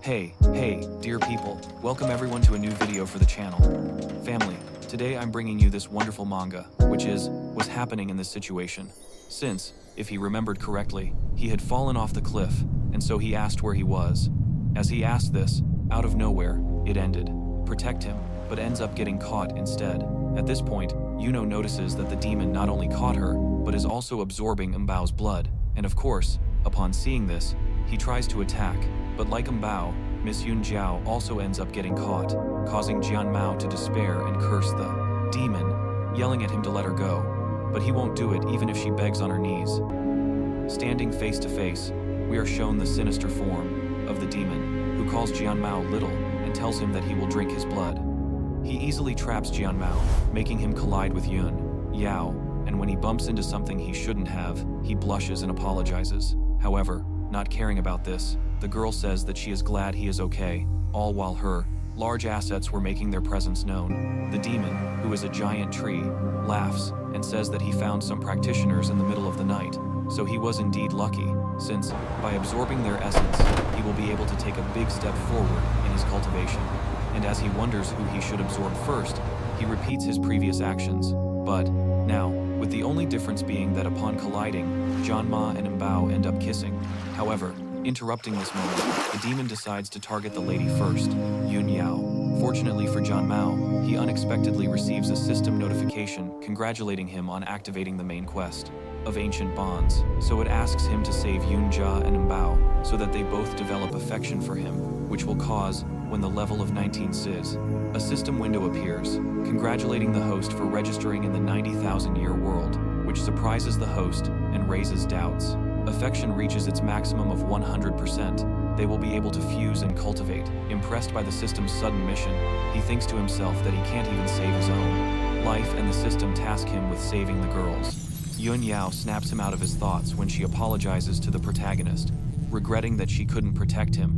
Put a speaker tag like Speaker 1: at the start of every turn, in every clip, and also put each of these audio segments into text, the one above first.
Speaker 1: Hey, dear people, welcome everyone to a new video for the channel. Family, today I'm bringing you this wonderful manga, which is what's happening in this situation. Since, if he remembered correctly, he had fallen off the cliff, and so he asked where he was. As he asked this, out of nowhere, it ended. Protect him, but ends up getting caught instead. At this point, Yuno notices that the demon not only caught her, but is also absorbing Mbao's blood, and of course, upon seeing this, he tries to attack, but like Mbao, Miss Yun Jiao also ends up getting caught, causing Jian Mao to despair and curse the demon, yelling at him to let her go, but he won't do it even if she begs on her knees. Standing face to face, we are shown the sinister form of the demon, who calls Jian Mao little and tells him that he will drink his blood. He easily traps Jian Mao, making him collide with Yun Yao, and when he bumps into something he shouldn't have, he blushes and apologizes. However, not caring about this, the girl says that she is glad he is okay, all while her large assets were making their presence known. The demon, who is a giant tree, laughs and says that he found some practitioners in the middle of the night, so he was indeed lucky, since, by absorbing their essence, he will be able to take a big step forward in his cultivation. And as he wonders who he should absorb first, he repeats his previous actions. But, now, with the only difference being that upon colliding, Jian Ma and Mbao end up kissing. However, interrupting this moment, the demon decides to target the lady first, Yun Yao. Fortunately for Jian Mao, he unexpectedly receives a system notification congratulating him on activating the main quest of Ancient Bonds, so it asks him to save Yun Jia and Mbao so that they both develop affection for him, which will cause, when the level of 19 Sis, a system window appears, congratulating the host for registering in the 90,000-year world, which surprises the host and raises doubts. Affection reaches its maximum of 100%. They will be able to fuse and cultivate. Impressed by the system's sudden mission, he thinks to himself that he can't even save his own life, and the system task him with saving the girls. Yun Yao snaps him out of his thoughts when she apologizes to the protagonist, regretting that she couldn't protect him.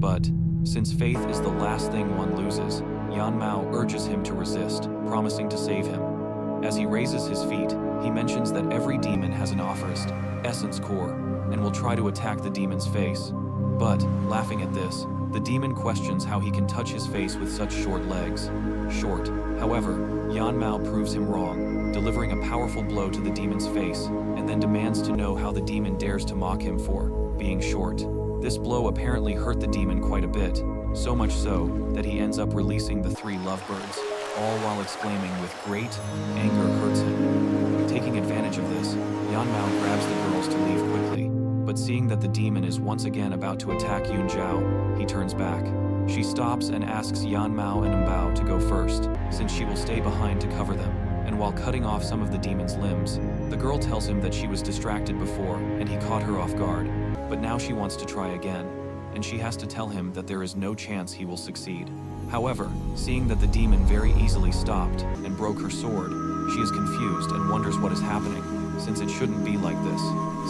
Speaker 1: But, since faith is the last thing one loses, Jian Mao urges him to resist, promising to save him. As he raises his feet, he mentions that every demon has an offerist, essence core, and will try to attack the demon's face. But, laughing at this, the demon questions how he can touch his face with such short legs. Short. However, Jian Mao proves him wrong, delivering a powerful blow to the demon's face, and then demands to know how the demon dares to mock him for being short. This blow apparently hurt the demon quite a bit, so much so that he ends up releasing the 3 lovebirds, all while exclaiming with great anger hurts him. Taking advantage of this, Jian Mao grabs the girls to leave quickly, but seeing that the demon is once again about to attack Yun Jiao, he turns back. She stops and asks Jian Mao and Mbao to go first, since she will stay behind to cover them, and while cutting off some of the demon's limbs, the girl tells him that she was distracted before and he caught her off guard, but now she wants to try again, and she has to tell him that there is no chance he will succeed. However, seeing that the demon very easily stopped and broke her sword, she is confused and wonders what is happening, since it shouldn't be like this.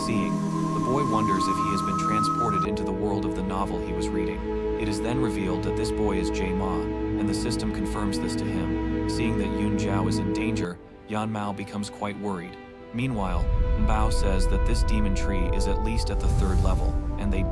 Speaker 1: Seeing, the boy wonders if he has been transported into the world of the novel he was reading. It is then revealed that this boy is Jae Ma, and the system confirms this to him. Seeing that Yun Jiao is in danger, Jian Mao becomes quite worried. Meanwhile, Mbao says that this demon tree is at least at the 3rd level, and they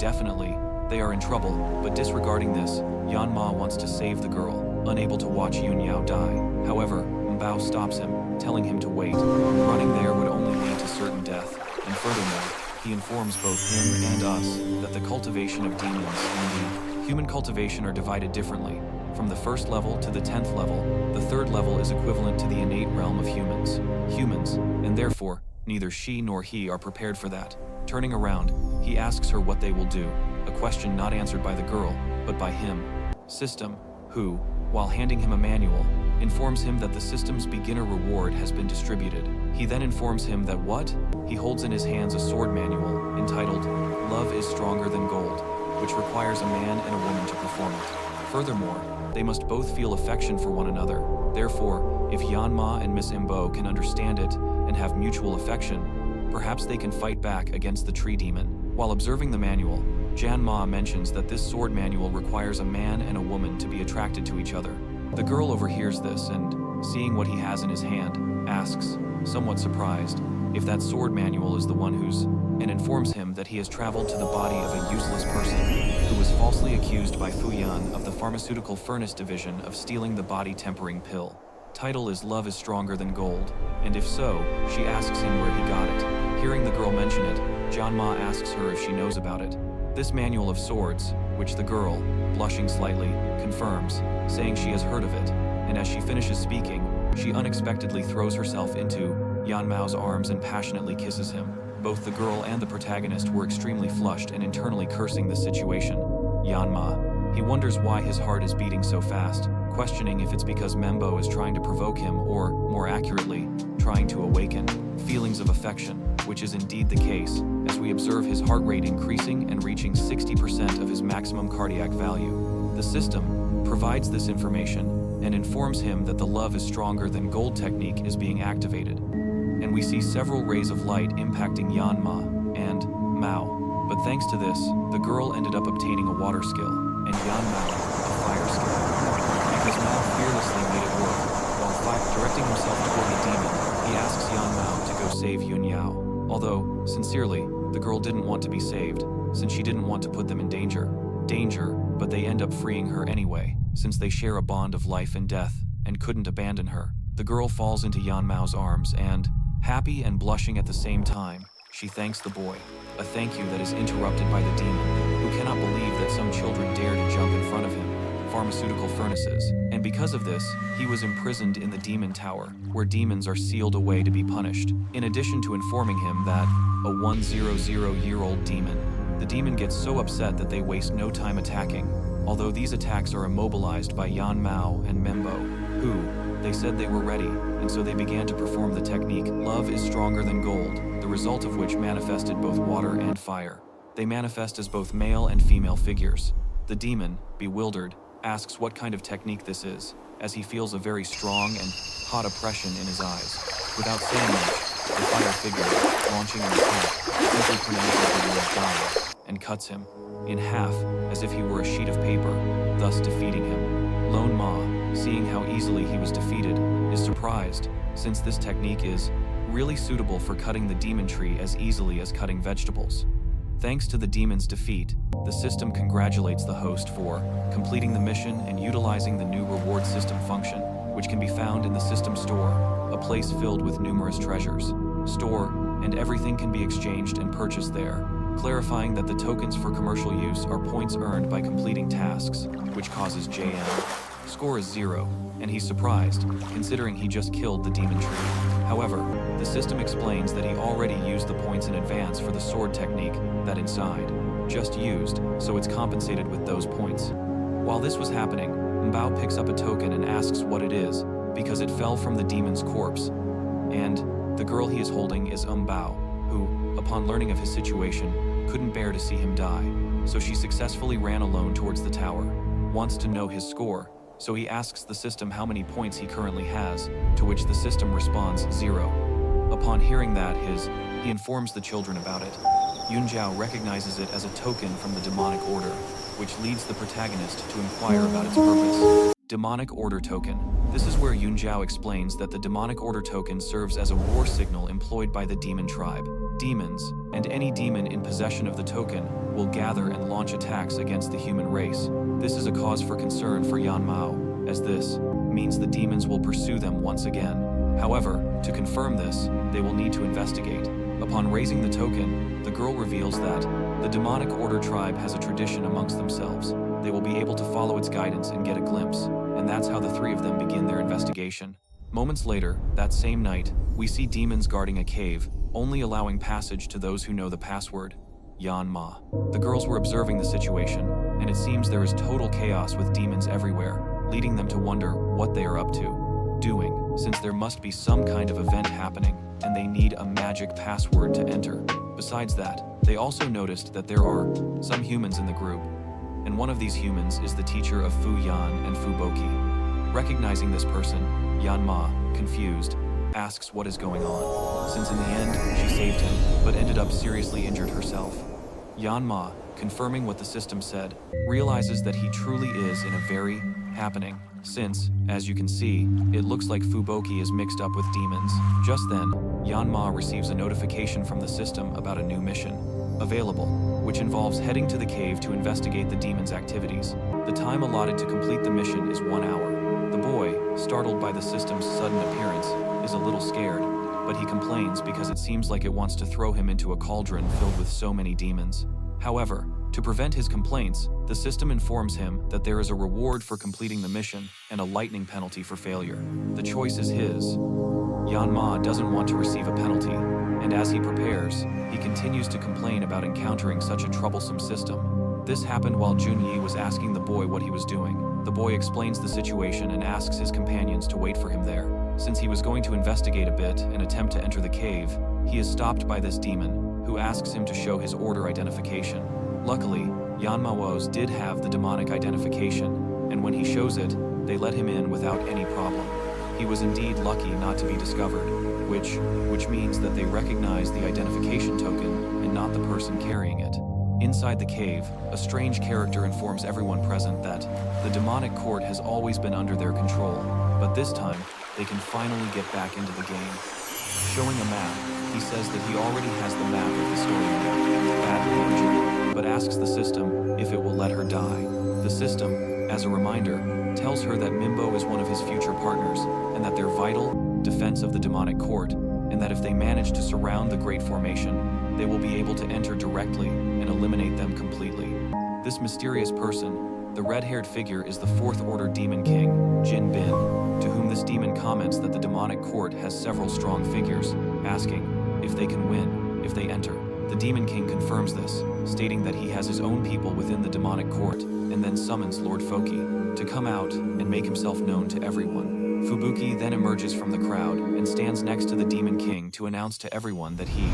Speaker 1: are in trouble, but disregarding this, Jian Ma wants to save the girl, unable to watch Yun Yao die. However, Mbao stops him, telling him to wait. Running there would only lead to certain death, and furthermore, he informs both him and us that the cultivation of demons and the human cultivation are divided differently. From the 1st level to the 10th level, the 3rd level is equivalent to the innate realm of humans, and therefore, neither she nor he are prepared for that. Turning around, he asks her what they will do, a question not answered by the girl, but by him. System, who, while handing him a manual, informs him that the system's beginner reward has been distributed. He then informs him that what? He holds in his hands a sword manual, entitled, Love is Stronger Than Gold, which requires a man and a woman to perform it. Furthermore, they must both feel affection for one another. Therefore, if Jian Ma and Miss Mbao can understand it and have mutual affection, perhaps they can fight back against the tree demon. While observing the manual, Jian Ma mentions that this sword manual requires a man and a woman to be attracted to each other. The girl overhears this and, seeing what he has in his hand, asks, somewhat surprised, if that sword manual is the one whose and informs him that he has traveled to the body of a useless person who was falsely accused by Fu Yan of the pharmaceutical furnace division of stealing the body tempering pill. Title is Love is Stronger Than Gold, and if so, she asks him where he got it. Hearing the girl mention it, Janma asks her if she knows about it. This manual of swords, which the girl, blushing slightly, confirms, saying she has heard of it, and as she finishes speaking, she unexpectedly throws herself into Yanmao's arms and passionately kisses him. Both the girl and the protagonist were extremely flushed and internally cursing the situation. Yanma. He wonders why his heart is beating so fast, questioning if it's because Mbao is trying to provoke him or, more accurately, trying to awaken feelings of affection, which is indeed the case, as we observe his heart rate increasing and reaching 60% of his maximum cardiac value. The system provides this information and informs him that the love is stronger than gold technique is being activated. And we see several rays of light impacting Yanma and Mbao. But thanks to this, the girl ended up obtaining a water skill, and Yanmao a fire skill. Because Mbao fearlessly made it work, while directing himself toward the demon, he asks Yanmao to go save Yun Yao. Although, sincerely, the girl didn't want to be saved, since she didn't want to put them in danger, but they end up freeing her anyway, since they share a bond of life and death, and couldn't abandon her. The girl falls into Yanmao's arms and, happy and blushing at the same time, she thanks the boy, a thank you that is interrupted by the demon, who cannot believe that some children dare to jump in front of him, pharmaceutical furnaces, and because of this, he was imprisoned in the demon tower, where demons are sealed away to be punished. In addition to informing him that, a 100-year-old demon, the demon gets so upset that they waste no time attacking, although these attacks are immobilized by Yanmao and Mbao, who, they said they were ready, and so they began to perform the technique Love is Stronger Than Gold, the result of which manifested both water and fire. They manifest as both male and female figures. The demon, bewildered, asks what kind of technique this is, as he feels a very strong and hot oppression in his eyes. Without saying much, the fire figure, launching an attack, simply pronounces the word die, and cuts him in half, as if he were a sheet of paper, thus defeating him. Lone Ma, seeing how easily he was defeated, is surprised, since this technique is really suitable for cutting the demon tree as easily as cutting vegetables. Thanks to the demon's defeat, the system congratulates the host for completing the mission and utilizing the new reward system function, which can be found in the system store, a place filled with numerous treasures. Store, and everything can be exchanged and purchased there, clarifying that the tokens for commercial use are points earned by completing tasks, which causes JM. Score is 0, and he's surprised, considering he just killed the demon tree. However, the system explains that he already used the points in advance for the sword technique that inside just used, so it's compensated with those points. While this was happening, Mbao picks up a token and asks what it is, because it fell from the demon's corpse. And the girl he is holding is Mbao, who, upon learning of his situation, couldn't bear to see him die, so she successfully ran alone towards the tower, wants to know his score, so he asks the system how many points he currently has, to which the system responds 0. Upon hearing that, he informs the children about it. Yunjiao recognizes it as a token from the demonic order, which leads the protagonist to inquire about its purpose. Demonic Order Token. This is where Yunjiao explains that the Demonic Order Token serves as a war signal employed by the demon tribe. Demons, and any demon in possession of the token, will gather and launch attacks against the human race. This is a cause for concern for Yanmao, as this means the demons will pursue them once again. However, to confirm this, they will need to investigate. Upon raising the token, the girl reveals that the Demonic Order tribe has a tradition amongst themselves. They will be able to follow its guidance and get a glimpse, and that's how the three of them begin their investigation. Moments later, that same night, we see demons guarding a cave, only allowing passage to those who know the password, Yanma. The girls were observing the situation, and it seems there is total chaos with demons everywhere, leading them to wonder what they are up to, doing, since there must be some kind of event happening, and they need a magic password to enter. Besides that, they also noticed that there are some humans in the group, and one of these humans is the teacher of Fu Yan and Fu Boqi. Recognizing this person, Yanma, confused, asks what is going on, since in the end, she saved him, but ended up seriously injured herself. Yanma, confirming what the system said, realizes that he truly is in a very happening, since, as you can see, it looks like Fu Boqi is mixed up with demons. Just then, Yanma receives a notification from the system about a new mission available, which involves heading to the cave to investigate the demon's activities. The time allotted to complete the mission is 1 hour. The boy, startled by the system's sudden appearance, is a little scared, but he complains because it seems like it wants to throw him into a cauldron filled with so many demons. However, to prevent his complaints, the system informs him that there is a reward for completing the mission and a lightning penalty for failure. The choice is his. Yanma doesn't want to receive a penalty, and as he prepares, he continues to complain about encountering such a troublesome system. This happened while Junyi was asking the boy what he was doing. The boy explains the situation and asks his companions to wait for him there. Since he was going to investigate a bit and attempt to enter the cave, he is stopped by this demon, who asks him to show his order identification. Luckily, Yanmawo's did have the demonic identification, and when he shows it, they let him in without any problem. He was indeed lucky not to be discovered, which means that they recognize the identification token and not the person carrying it. Inside the cave, a strange character informs everyone present that the demonic court has always been under their control, but this time, they can finally get back into the game. Showing a map, he says that he already has the map of the story map, badly injured, but asks the system if it will let her die. The system, as a reminder, tells her that Mbao is one of his future partners, and that they're vital defense of the demonic court, and that if they manage to surround the Great Formation, they will be able to enter directly and eliminate them completely. This mysterious person, the red-haired figure, is the Fourth Order Demon King, Jin Bin, to whom this demon comments that the demonic court has several strong figures, asking if they can win if they enter. The Demon King confirms this, stating that he has his own people within the demonic court, and then summons Lord Foki to come out and make himself known to everyone. Fubuki then emerges from the crowd and stands next to the Demon King to announce to everyone that he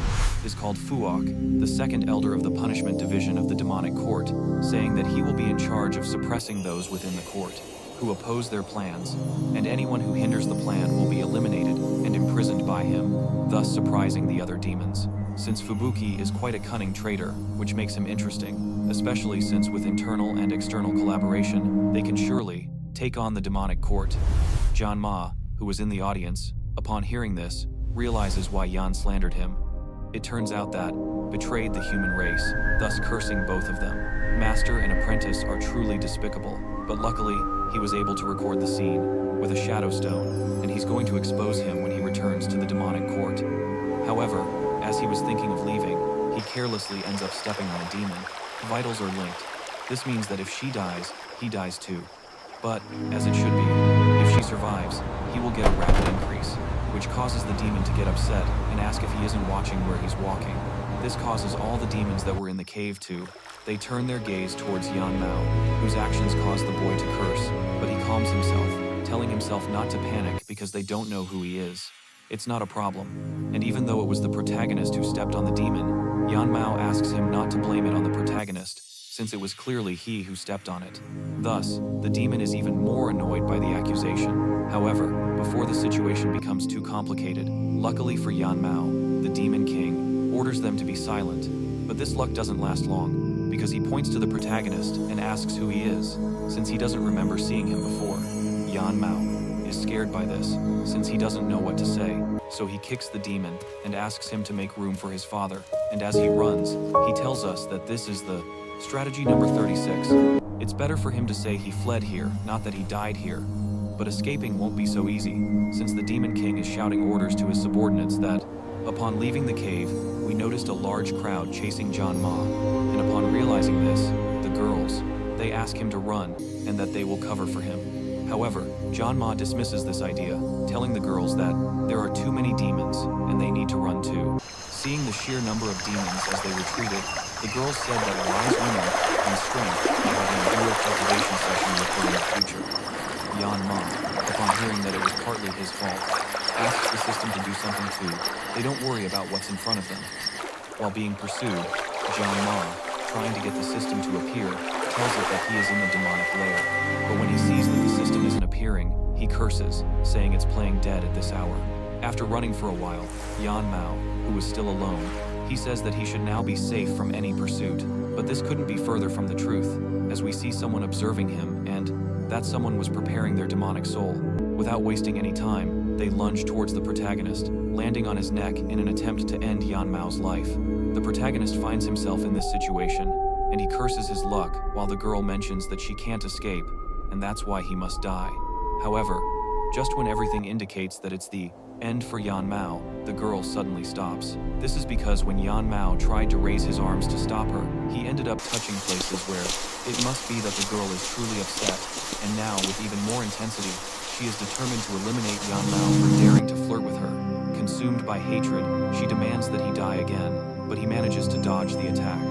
Speaker 1: is called Fuok, the second elder of the punishment division of the demonic court, saying that he will be in charge of suppressing those within the court who oppose their plans, and anyone who hinders the plan will be eliminated and imprisoned by him, thus surprising the other demons. Since Fubuki is quite a cunning traitor, which makes him interesting, especially since with internal and external collaboration, they can surely take on the demonic court. Janma, who was in the audience, upon hearing this, realizes why Yan slandered him. It turns out that betrayed the human race, thus cursing both of them. Master and apprentice are truly despicable, but luckily, he was able to record the scene with a shadow stone, and he's going to expose him when he returns to the demonic court. However, as he was thinking of leaving, he carelessly ends up stepping on a demon. Vitals are linked. This means that if she dies, he dies too. But, as it should be, if she survives, he will get a rapid increase, which causes the demon to get upset and ask if he isn't watching where he's walking. This causes all the demons that were in the cave to. They turn their gaze towards Yanmao, whose actions cause the boy to curse, but he calms himself, telling himself not to panic because they don't know who he is. It's not a problem, and even though it was the protagonist who stepped on the demon, Yanmao asks him not to blame it on the protagonist, since it was clearly he who stepped on it. Thus, the demon is even more annoyed by the accusation. However, before the situation becomes too complicated, luckily for Yanmao, the Demon King orders them to be silent, but this luck doesn't last long, because he points to the protagonist and asks who he is, since he doesn't remember seeing him before. Yanmao is scared by this, since he doesn't know what to say, so he kicks the demon and asks him to make room for his father, and as he runs, he tells us that this is the strategy number 36. It's better for him to say he fled here, not that he died here. But escaping won't be so easy, since the Demon King is shouting orders to his subordinates that, upon leaving the cave, we noticed a large crowd chasing Janma, and upon realizing this, the girls, they ask him to run, and that they will cover for him. However, Janma dismisses this idea, telling the girls that there are too many demons, and they need to run too. Seeing the sheer number of demons as they retreated, the girls said that wise women and strength are having a dual cultivation session with her in the future. Yanma, upon hearing that it was partly his fault, asks the system to do something too. They don't worry about what's in front of them. While being pursued, Janma, trying to get the system to appear, tells it that he is in the demonic lair. But when he sees that the system isn't appearing, he curses, saying it's playing dead at this hour. After running for a while, Yanmao, who was still alone, he says that he should now be safe from any pursuit. But this couldn't be further from the truth, as we see someone observing him and that someone was preparing their demonic soul. Without wasting any time, they lunge towards the protagonist, landing on his neck in an attempt to end Yan Mao's life. The protagonist finds himself in this situation, and he curses his luck while the girl mentions that she can't escape, and that's why he must die. However, just when everything indicates that it's the end for Yan Mao, the girl suddenly stops. This is because when Yan Mao tried to raise his arms to stop her, he ended up touching places where it must be that the girl is truly upset, and now, with even more intensity, she is determined to eliminate Yan Mao for daring to flirt with her. Consumed by hatred, she demands that he die again, but he manages to dodge the attack.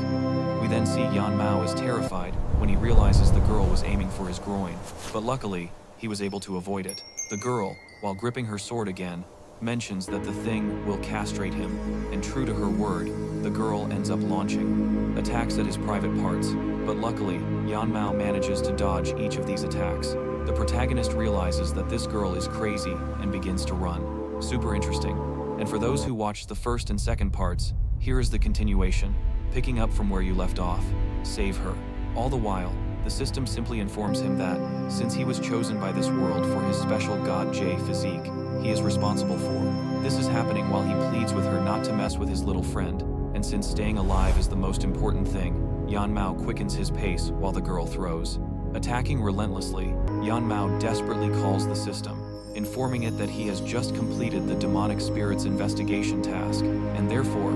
Speaker 1: We then see Yan Mao is terrified when he realizes the girl was aiming for his groin, but luckily, he was able to avoid it. The girl, while gripping her sword again, mentions that the thing will castrate him, and true to her word, the girl ends up launching attacks at his private parts, but luckily, Yan Mao manages to dodge each of these attacks. The protagonist realizes that this girl is crazy and begins to run. Super interesting. And for those who watched the first and second parts, here is the continuation, picking up from where you left off. Save her. All the while, the system simply informs him that, since he was chosen by this world for his special God J physique, he is responsible for. This is happening while he pleads with her not to mess with his little friend, and since staying alive is the most important thing, Yan Mao quickens his pace while the girl throws. Attacking relentlessly, Yan Mao desperately calls the system, informing it that he has just completed the demonic spirit's investigation task, and therefore,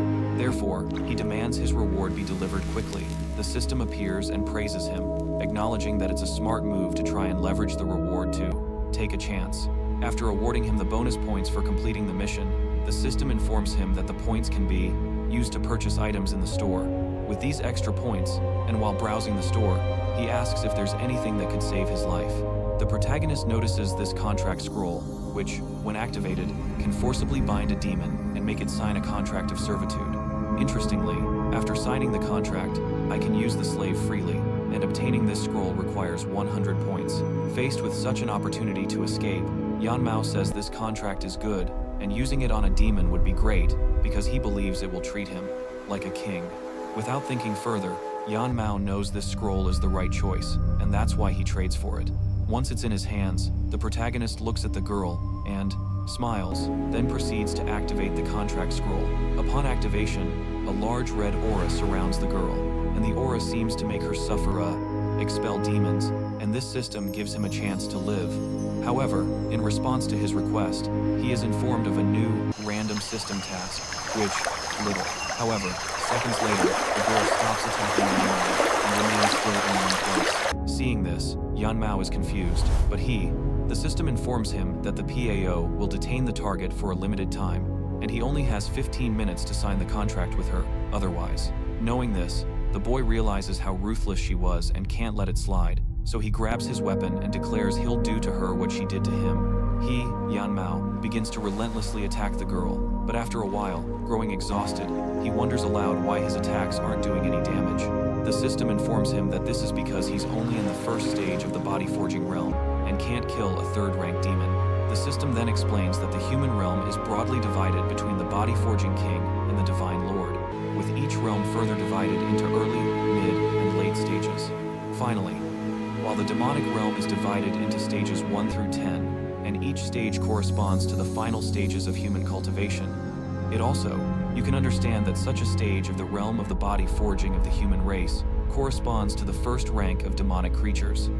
Speaker 1: he demands his reward be delivered quickly. The system appears and praises him, acknowledging that it's a smart move to try and leverage the reward to take a chance. After awarding him the bonus points for completing the mission, the system informs him that the points can be used to purchase items in the store. With these extra points, and while browsing the store, he asks if there's anything that could save his life. The protagonist notices this contract scroll, which, when activated, can forcibly bind a demon and make it sign a contract of servitude. Interestingly, after signing the contract, I can use the slave freely, and obtaining this scroll requires 100 points. Faced with such an opportunity to escape, Yan Mao says this contract is good, and using it on a demon would be great, because he believes it will treat him like a king. Without thinking further, Yan Mao knows this scroll is the right choice, and that's why he trades for it. Once it's in his hands, the protagonist looks at the girl and smiles, then proceeds to activate the contract scroll. Upon activation, a large red aura surrounds the girl, and the aura seems to make her suffer expel demons, and this system gives him a chance to live. However, in response to his request, he is informed of a new, random system task, which, little. However, seconds later, the girl stops attacking Yan Mao and remains still in one place. Seeing this, Yan Mao is confused, but the system informs him that the PAO will detain the target for a limited time, and he only has 15 minutes to sign the contract with her, otherwise. Knowing this, the boy realizes how ruthless she was and can't let it slide, so he grabs his weapon and declares he'll do to her what she did to him. He, Yan Mao, begins to relentlessly attack the girl, but after a while, growing exhausted, he wonders aloud why his attacks aren't doing any damage. The system informs him that this is because he's only in the first stage of the body forging realm, and can't kill a third-rank demon. The system then explains that the human realm is broadly divided between the body forging king and the divine lord, with each realm further divided into early, mid, and late stages. Finally, while the demonic realm is divided into stages 1 through 10, and each stage corresponds to the final stages of human cultivation, you can understand that such a stage of the realm of the body forging of the human race corresponds to the first rank of demonic creatures.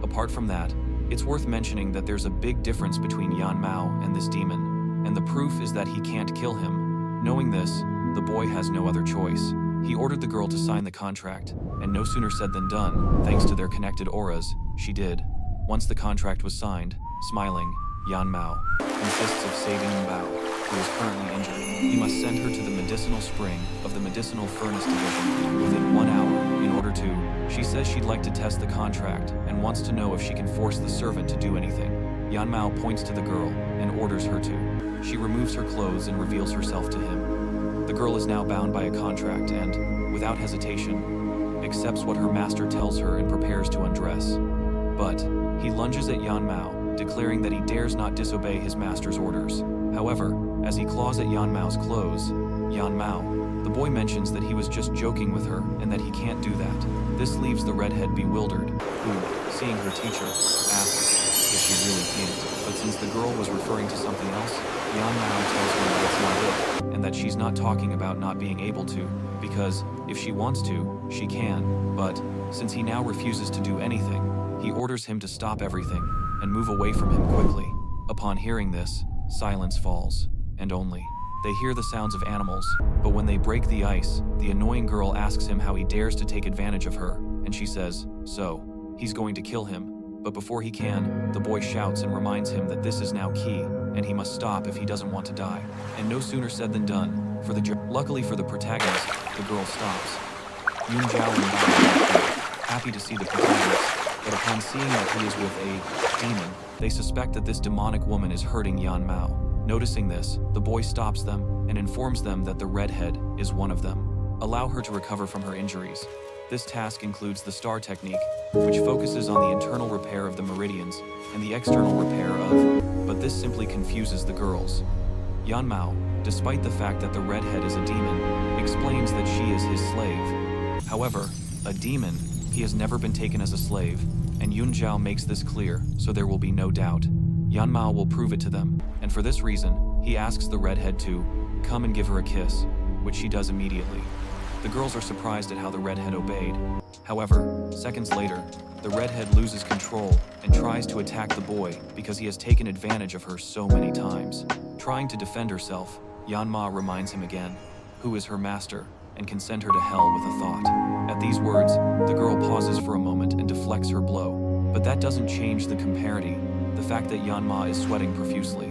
Speaker 1: Apart from that, it's worth mentioning that there's a big difference between Yan Mao and this demon, and the proof is that he can't kill him. Knowing this, the boy has no other choice. He ordered the girl to sign the contract, and no sooner said than done, thanks to their connected auras, she did. Once the contract was signed, smiling, Yan Mao insists of saving Mbao, who is currently injured. He must send her to the Medicinal Spring of the Medicinal Furnace Division within 1 hour in order to. She says she'd like to test the contract and wants to know if she can force the servant to do anything. Yan Mao points to the girl and orders her to. She removes her clothes and reveals herself to him. The girl is now bound by a contract and, without hesitation, accepts what her master tells her and prepares to undress. But he lunges at Yan Mao, declaring that he dares not disobey his master's orders. However, as he claws at Yan Mao's clothes, Yan Mao, the boy mentions that he was just joking with her and that he can't do that. This leaves the redhead bewildered, who, seeing her teacher, asks, if she really can't. But since the girl was referring to something else, Yan Mao tells her that it's not it, and that she's not talking about not being able to, because if she wants to, she can. But since he now refuses to do anything, he orders him to stop everything and move away from him quickly. Upon hearing this, silence falls, and only they hear the sounds of animals. But when they break the ice, the annoying girl asks him how he dares to take advantage of her, and she says, so, he's going to kill him. But before he can, the boy shouts and reminds him that this is now key, and he must stop if he doesn't want to die. And no sooner said than done. Luckily for the protagonist, the girl stops. Yun Jiao and Mbao are happy to see the protagonist, but upon seeing that he is with a demon, they suspect that this demonic woman is hurting Yan Mao. Noticing this, the boy stops them and informs them that the redhead is one of them. Allow her to recover from her injuries. This task includes the star technique, which focuses on the internal repair of the meridians and the external repair of, but this simply confuses the girls. Yan Mao, despite the fact that the redhead is a demon, explains that she is his slave. However, a demon, he has never been taken as a slave, and Yun Jiao makes this clear, so there will be no doubt. Yan Mao will prove it to them, and for this reason, he asks the redhead to come and give her a kiss, which she does immediately. The girls are surprised at how the redhead obeyed. However, seconds later, the redhead loses control and tries to attack the boy because he has taken advantage of her so many times. Trying to defend herself, Yan Ma reminds him again, who is her master, and can send her to hell with a thought. At these words, the girl pauses for a moment and deflects her blow. But that doesn't change the comparity, the fact that Yan Ma is sweating profusely.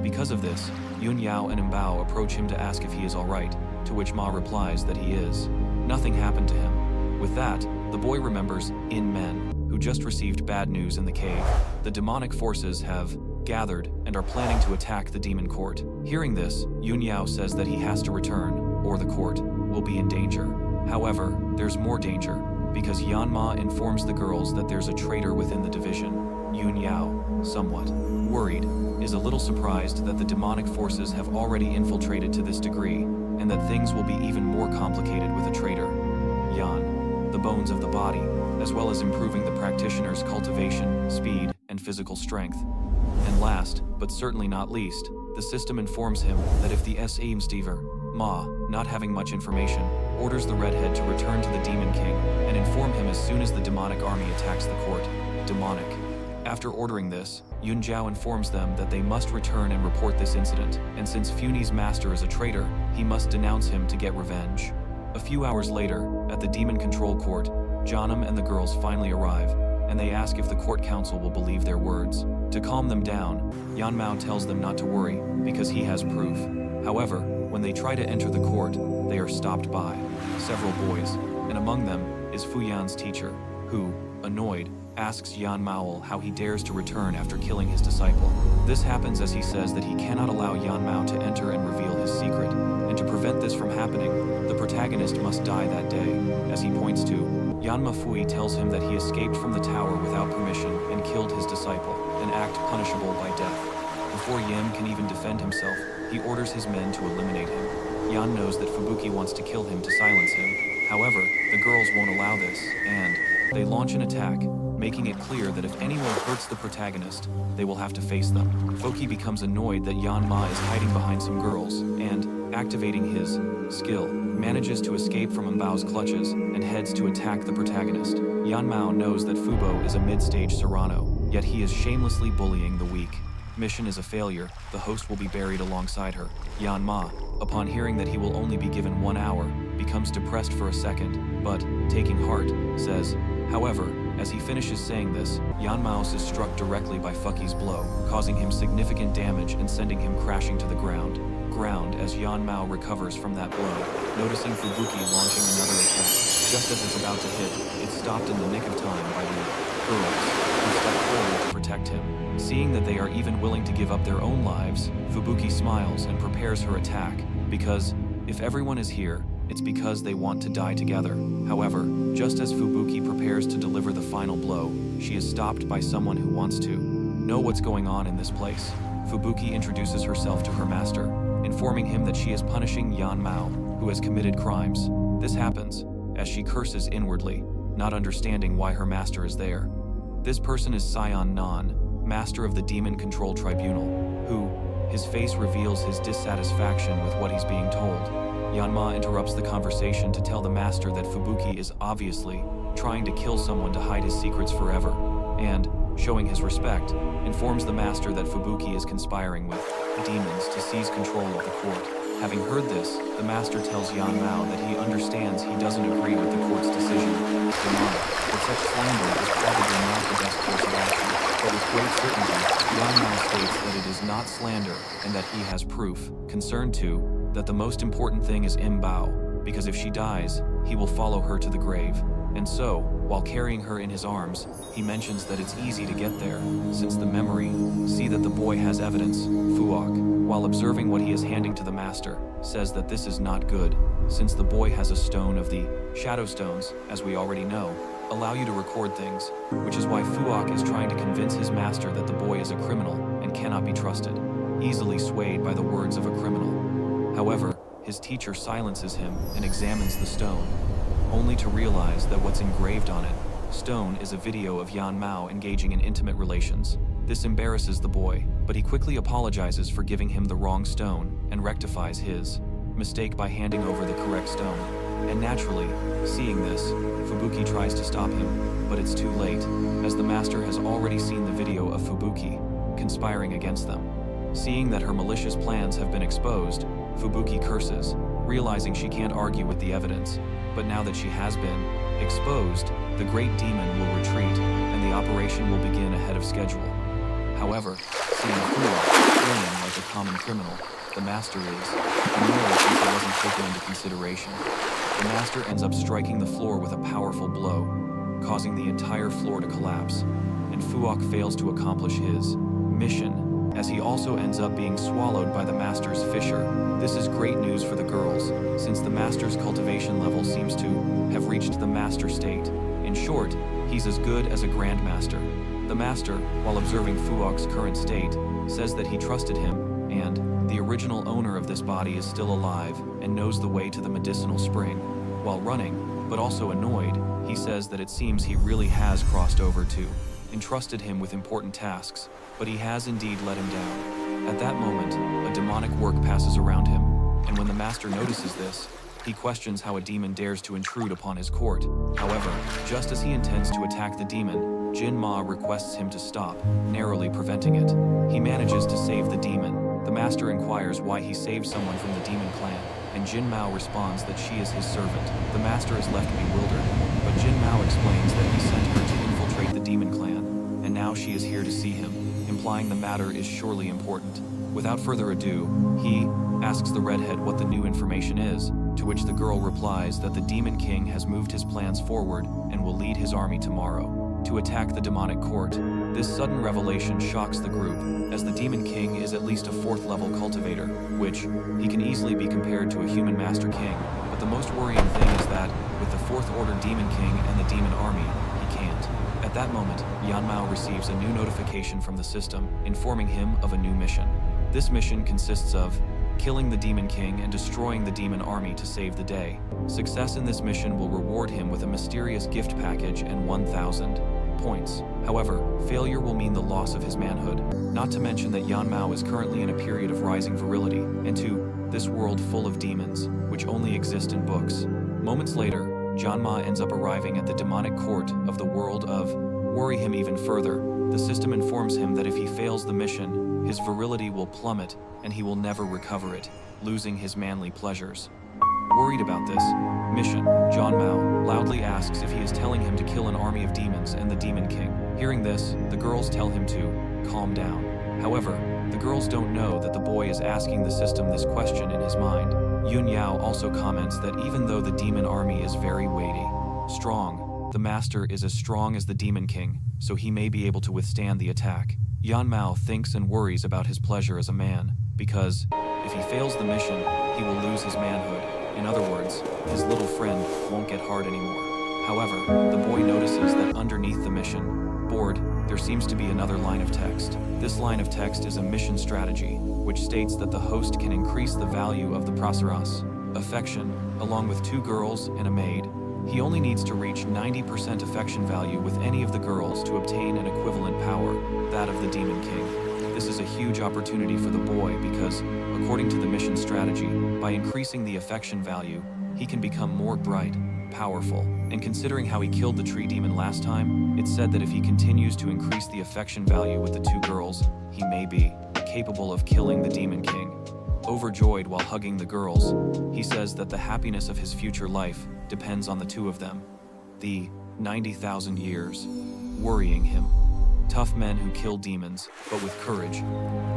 Speaker 1: Because of this, Yun Yao and Mbao approach him to ask if he is alright, to which Ma replies that he is. Nothing happened to him. With that, the boy remembers In Men, who just received bad news in the cave. The demonic forces have gathered and are planning to attack the demon court. Hearing this, Yun Yao says that he has to return, or the court will be in danger. However, there's more danger, because Yan Ma informs the girls that there's a traitor within the division. Yun Yao, somewhat worried, is a little surprised that the demonic forces have already infiltrated to this degree, and that things will be even more complicated with a traitor. Yan, the bones of the body, as well as improving the practitioner's cultivation, speed, and physical strength. And last, but certainly not least, the system informs him that if the arms.The, Ma, not having much information, orders the redhead to return to the Demon King and inform him as soon as the demonic army attacks the court. Demonic. After ordering this, Yun Jiao informs them that they must return and report this incident, and since Funi's master is a traitor, he must denounce him to get revenge. A few hours later, at the Demon Control Court, Janam and the girls finally arrive, and they ask if the court council will believe their words. To calm them down, Yan Mao tells them not to worry, because he has proof. However, when they try to enter the court, they are stopped by several boys, and among them is Fu Yan's teacher, who, annoyed, asks Yan Mao how he dares to return after killing his disciple. This happens as he says that he cannot allow Yan Mao to enter and reveal his secret, and to prevent this from happening, the protagonist must die that day. As he points to, Yan Mafui tells him that he escaped from the tower without permission and killed his disciple, an act punishable by death. Before Yim can even defend himself, he orders his men to eliminate him. Yan knows that Fubuki wants to kill him to silence him. However, the girls won't allow this, and they launch an attack, making it clear that if anyone hurts the protagonist, they will have to face them. Foki becomes annoyed that Yan Ma is hiding behind some girls, and, activating his skill, manages to escape from Mbao's clutches and heads to attack the protagonist. Yan Mao knows that Fubo is a mid-stage Serrano, yet he is shamelessly bullying the weak. Mission is a failure, the host will be buried alongside her. Yan Ma, upon hearing that he will only be given 1 hour, becomes depressed for a second, but, taking heart, says, however, as he finishes saying this, Yan Maos is struck directly by Fuki's blow, causing him significant damage and sending him crashing to the ground. As Yan Mao recovers from that blow, noticing Fubuki launching another attack. Just as it's about to hit, it's stopped in the nick of time by the girls, who step forward to protect him. Seeing that they are even willing to give up their own lives, Fubuki smiles and prepares her attack, because, if everyone is here, it's because they want to die together. However, just as Fubuki prepares to deliver the final blow, she is stopped by someone who wants to know what's going on in this place. Fubuki introduces herself to her master, informing him that she is punishing Yan Mao, who has committed crimes. This happens as she curses inwardly, not understanding why her master is there. This person is Sion Nan, master of the Demon Control Tribunal, who, his face reveals his dissatisfaction with what he's being told. Yanma interrupts the conversation to tell the master that Fubuki is obviously trying to kill someone to hide his secrets forever, and, showing his respect, informs the master that Fubuki is conspiring with demons to seize control of the court. Having heard this, the master tells Yanmao that he understands he doesn't agree with the court's decision. That such slander is probably not the best course of action, but with great certainty, Yanmao states that it is not slander and that he has proof. Concerned too, that the most important thing is Mbao, because if she dies, he will follow her to the grave. And so, while carrying her in his arms, he mentions that it's easy to get there, since the memory see that the boy has evidence. Fuok, while observing what he is handing to the master, says that this is not good, since the boy has a stone of the shadow stones, as we already know, allow you to record things, which is why Fuok is trying to convince his master that the boy is a criminal and cannot be trusted, easily swayed by the words of a criminal. However, his teacher silences him and examines the stone, only to realize that what's engraved on it, stone, is a video of Yanmao engaging in intimate relations. This embarrasses the boy, but he quickly apologizes for giving him the wrong stone and rectifies his mistake by handing over the correct stone. And naturally, seeing this, Fubuki tries to stop him, but it's too late, as the master has already seen the video of Fubuki conspiring against them. Seeing that her malicious plans have been exposed, Fubuki curses, realizing she can't argue with the evidence. But now that she has been exposed, the great demon will retreat, and the operation will begin ahead of schedule. However, seeing Fuok fleeing like a common criminal, the master is annoyed since it wasn't taken into consideration. The master ends up striking the floor with a powerful blow, causing the entire floor to collapse, and Fuok fails to accomplish his mission, as he also ends up being swallowed by the master's fissure. This is great news for the girls, since the master's cultivation level seems to have reached the master state. In short, he's as good as a grandmaster. The master, while observing Fuok's current state, says that he trusted him, and the original owner of this body is still alive and knows the way to the Medicinal Spring. While running, but also annoyed, he says that it seems he really has crossed over to entrusted him with important tasks, but he has indeed let him down. At that moment, a demonic work passes around him, and when the master notices this, he questions how a demon dares to intrude upon his court. However, just as he intends to attack the demon, Jin Ma requests him to stop, narrowly preventing it. He manages to save the demon. The master inquires why he saved someone from the demon clan, and Jin Mao responds that she is his servant. The master is left bewildered, but Jin Mao explains that he sent her to infiltrate the demon clan, and now she is here to see him, implying the matter is surely important. Without further ado, he asks the redhead what the new information is, to which the girl replies that the Demon King has moved his plans forward and will lead his army tomorrow to attack the demonic court. This sudden revelation shocks the group, as the Demon King is at least a 4th level cultivator, which he can easily be compared to a human Master King. But the most worrying thing is that, with the 4th Order Demon King and the Demon Army, he can't. At that moment, Yanmao receives a new notification from the system, informing him of a new mission. This mission consists of killing the Demon King and destroying the Demon Army to save the day. Success in this mission will reward him with a mysterious gift package and 1,000 points. However, failure will mean the loss of his manhood. Not to mention that Yanmao is currently in a period of rising virility, and to this world full of demons, which only exist in books. Moments later, Janma ends up arriving at the demonic court of the world of worry him even further. The system informs him that if he fails the mission, his virility will plummet and he will never recover it, losing his manly pleasures. Worried about this mission, John Mao loudly asks if he is telling him to kill an army of demons and the Demon King. Hearing this, the girls tell him to calm down. However, the girls don't know that the boy is asking the system this question in his mind. Yun Yao also comments that even though the demon army is very weighty, strong, the master is as strong as the Demon King, so he may be able to withstand the attack. Yan Mao thinks and worries about his pleasure as a man, because if he fails the mission, he will lose his manhood. In other words, his little friend won't get hard anymore. However, the boy notices that underneath the mission board, there seems to be another line of text. This line of text is a mission strategy, which states that the host can increase the value of the prasaras, affection, along with 2 girls and a maid, He only needs to reach 90% affection value with any of the girls to obtain an equivalent power, that of the Demon King. This is a huge opportunity for the boy because, according to the mission strategy, by increasing the affection value, he can become more bright, powerful, and considering how he killed the tree demon last time, it's said that if he continues to increase the affection value with the two girls, he may be capable of killing the Demon King. Overjoyed while hugging the girls, he says that the happiness of his future life depends on the two of them. The 90,000 years, worrying him. Tough men who kill demons, but with courage.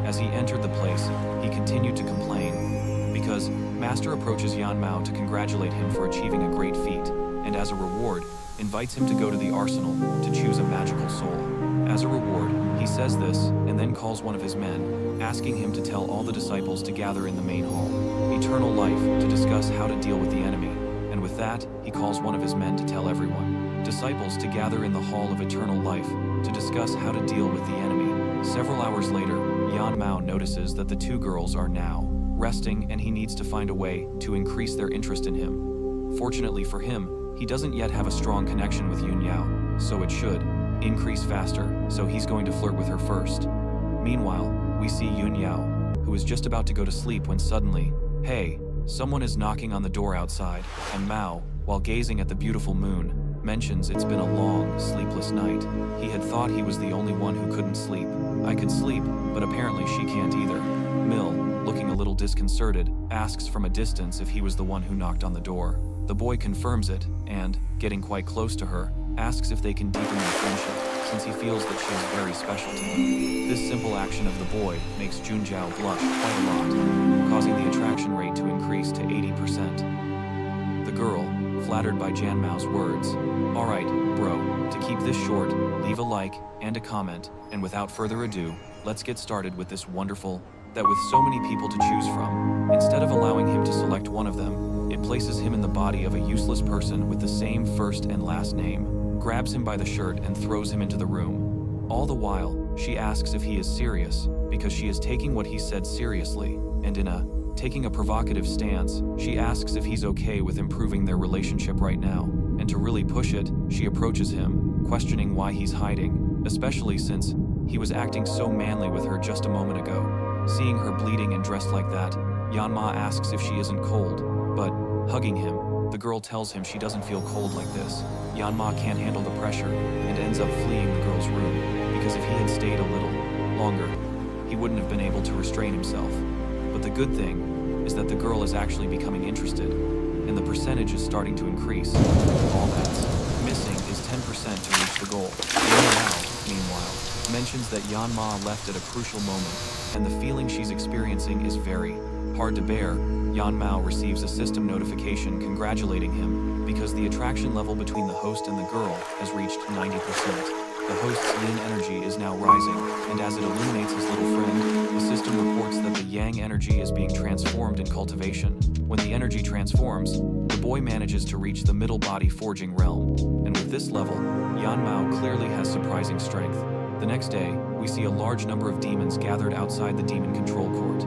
Speaker 1: As he entered the place, he continued to complain, because Master approaches Yanmao to congratulate him for achieving a great feat, and as a reward, invites him to go to the arsenal to choose a magical soul. As a reward, he says this, and then calls one of his men, asking him to tell all the disciples to gather in the main hall, Eternal Life, to discuss how to deal with the enemy, and with that, he calls one of his men to tell everyone, disciples to gather in the Hall of Eternal Life, to discuss how to deal with the enemy. Several hours later, Yanmao notices that the two girls are now resting and he needs to find a way to increase their interest in him. Fortunately for him, he doesn't yet have a strong connection with Yun Yao, so it should increase faster, so he's going to flirt with her first. Meanwhile, we see Yun Yao, who is just about to go to sleep when suddenly, hey, someone is knocking on the door outside, and Mao, while gazing at the beautiful moon, mentions it's been a long, sleepless night. He had thought he was the only one who couldn't sleep. I could sleep, but apparently she can't either. Mill, looking a little disconcerted, asks from a distance if he was the one who knocked on the door. The boy confirms it, and, getting quite close to her, asks if they can deepen their friendship, since he feels that she is very special to him. This simple action of the boy makes Junjiao blush quite a lot, causing the attraction rate to increase to 80%. The girl, flattered by Janmao's words, "Alright, bro, to keep this short, leave a like and a comment, and without further ado, let's get started with this wonderful, that with so many people to choose from, instead of allowing him to select one of them, it places him in the body of a useless person with the same first and last name, grabs him by the shirt and throws him into the room. All the while, she asks if he is serious, because she is taking what he said seriously, and taking a provocative stance, she asks if he's okay with improving their relationship right now, and to really push it, she approaches him, questioning why he's hiding, especially since he was acting so manly with her just a moment ago. Seeing her bleeding and dressed like that, Yanma asks if she isn't cold, but, hugging him, the girl tells him she doesn't feel cold like this. Yanma can't handle the pressure, and ends up fleeing the girl's room, because if he had stayed a little longer, he wouldn't have been able to restrain himself. But the good thing is that the girl is actually becoming interested, and the percentage is starting to increase. All that's missing is 10% to reach the goal. Lenel, meanwhile, mentions that Yanma left at a crucial moment, and the feeling she's experiencing is very hard to bear. Yanmao receives a system notification congratulating him because the attraction level between the host and the girl has reached 90%. The host's yin energy is now rising, and as it illuminates his little friend, the system reports that the yang energy is being transformed in cultivation. When the energy transforms, the boy manages to reach the middle body forging realm, and with this level, Yanmao clearly has surprising strength. The next day, we see a large number of demons gathered outside the demon control court.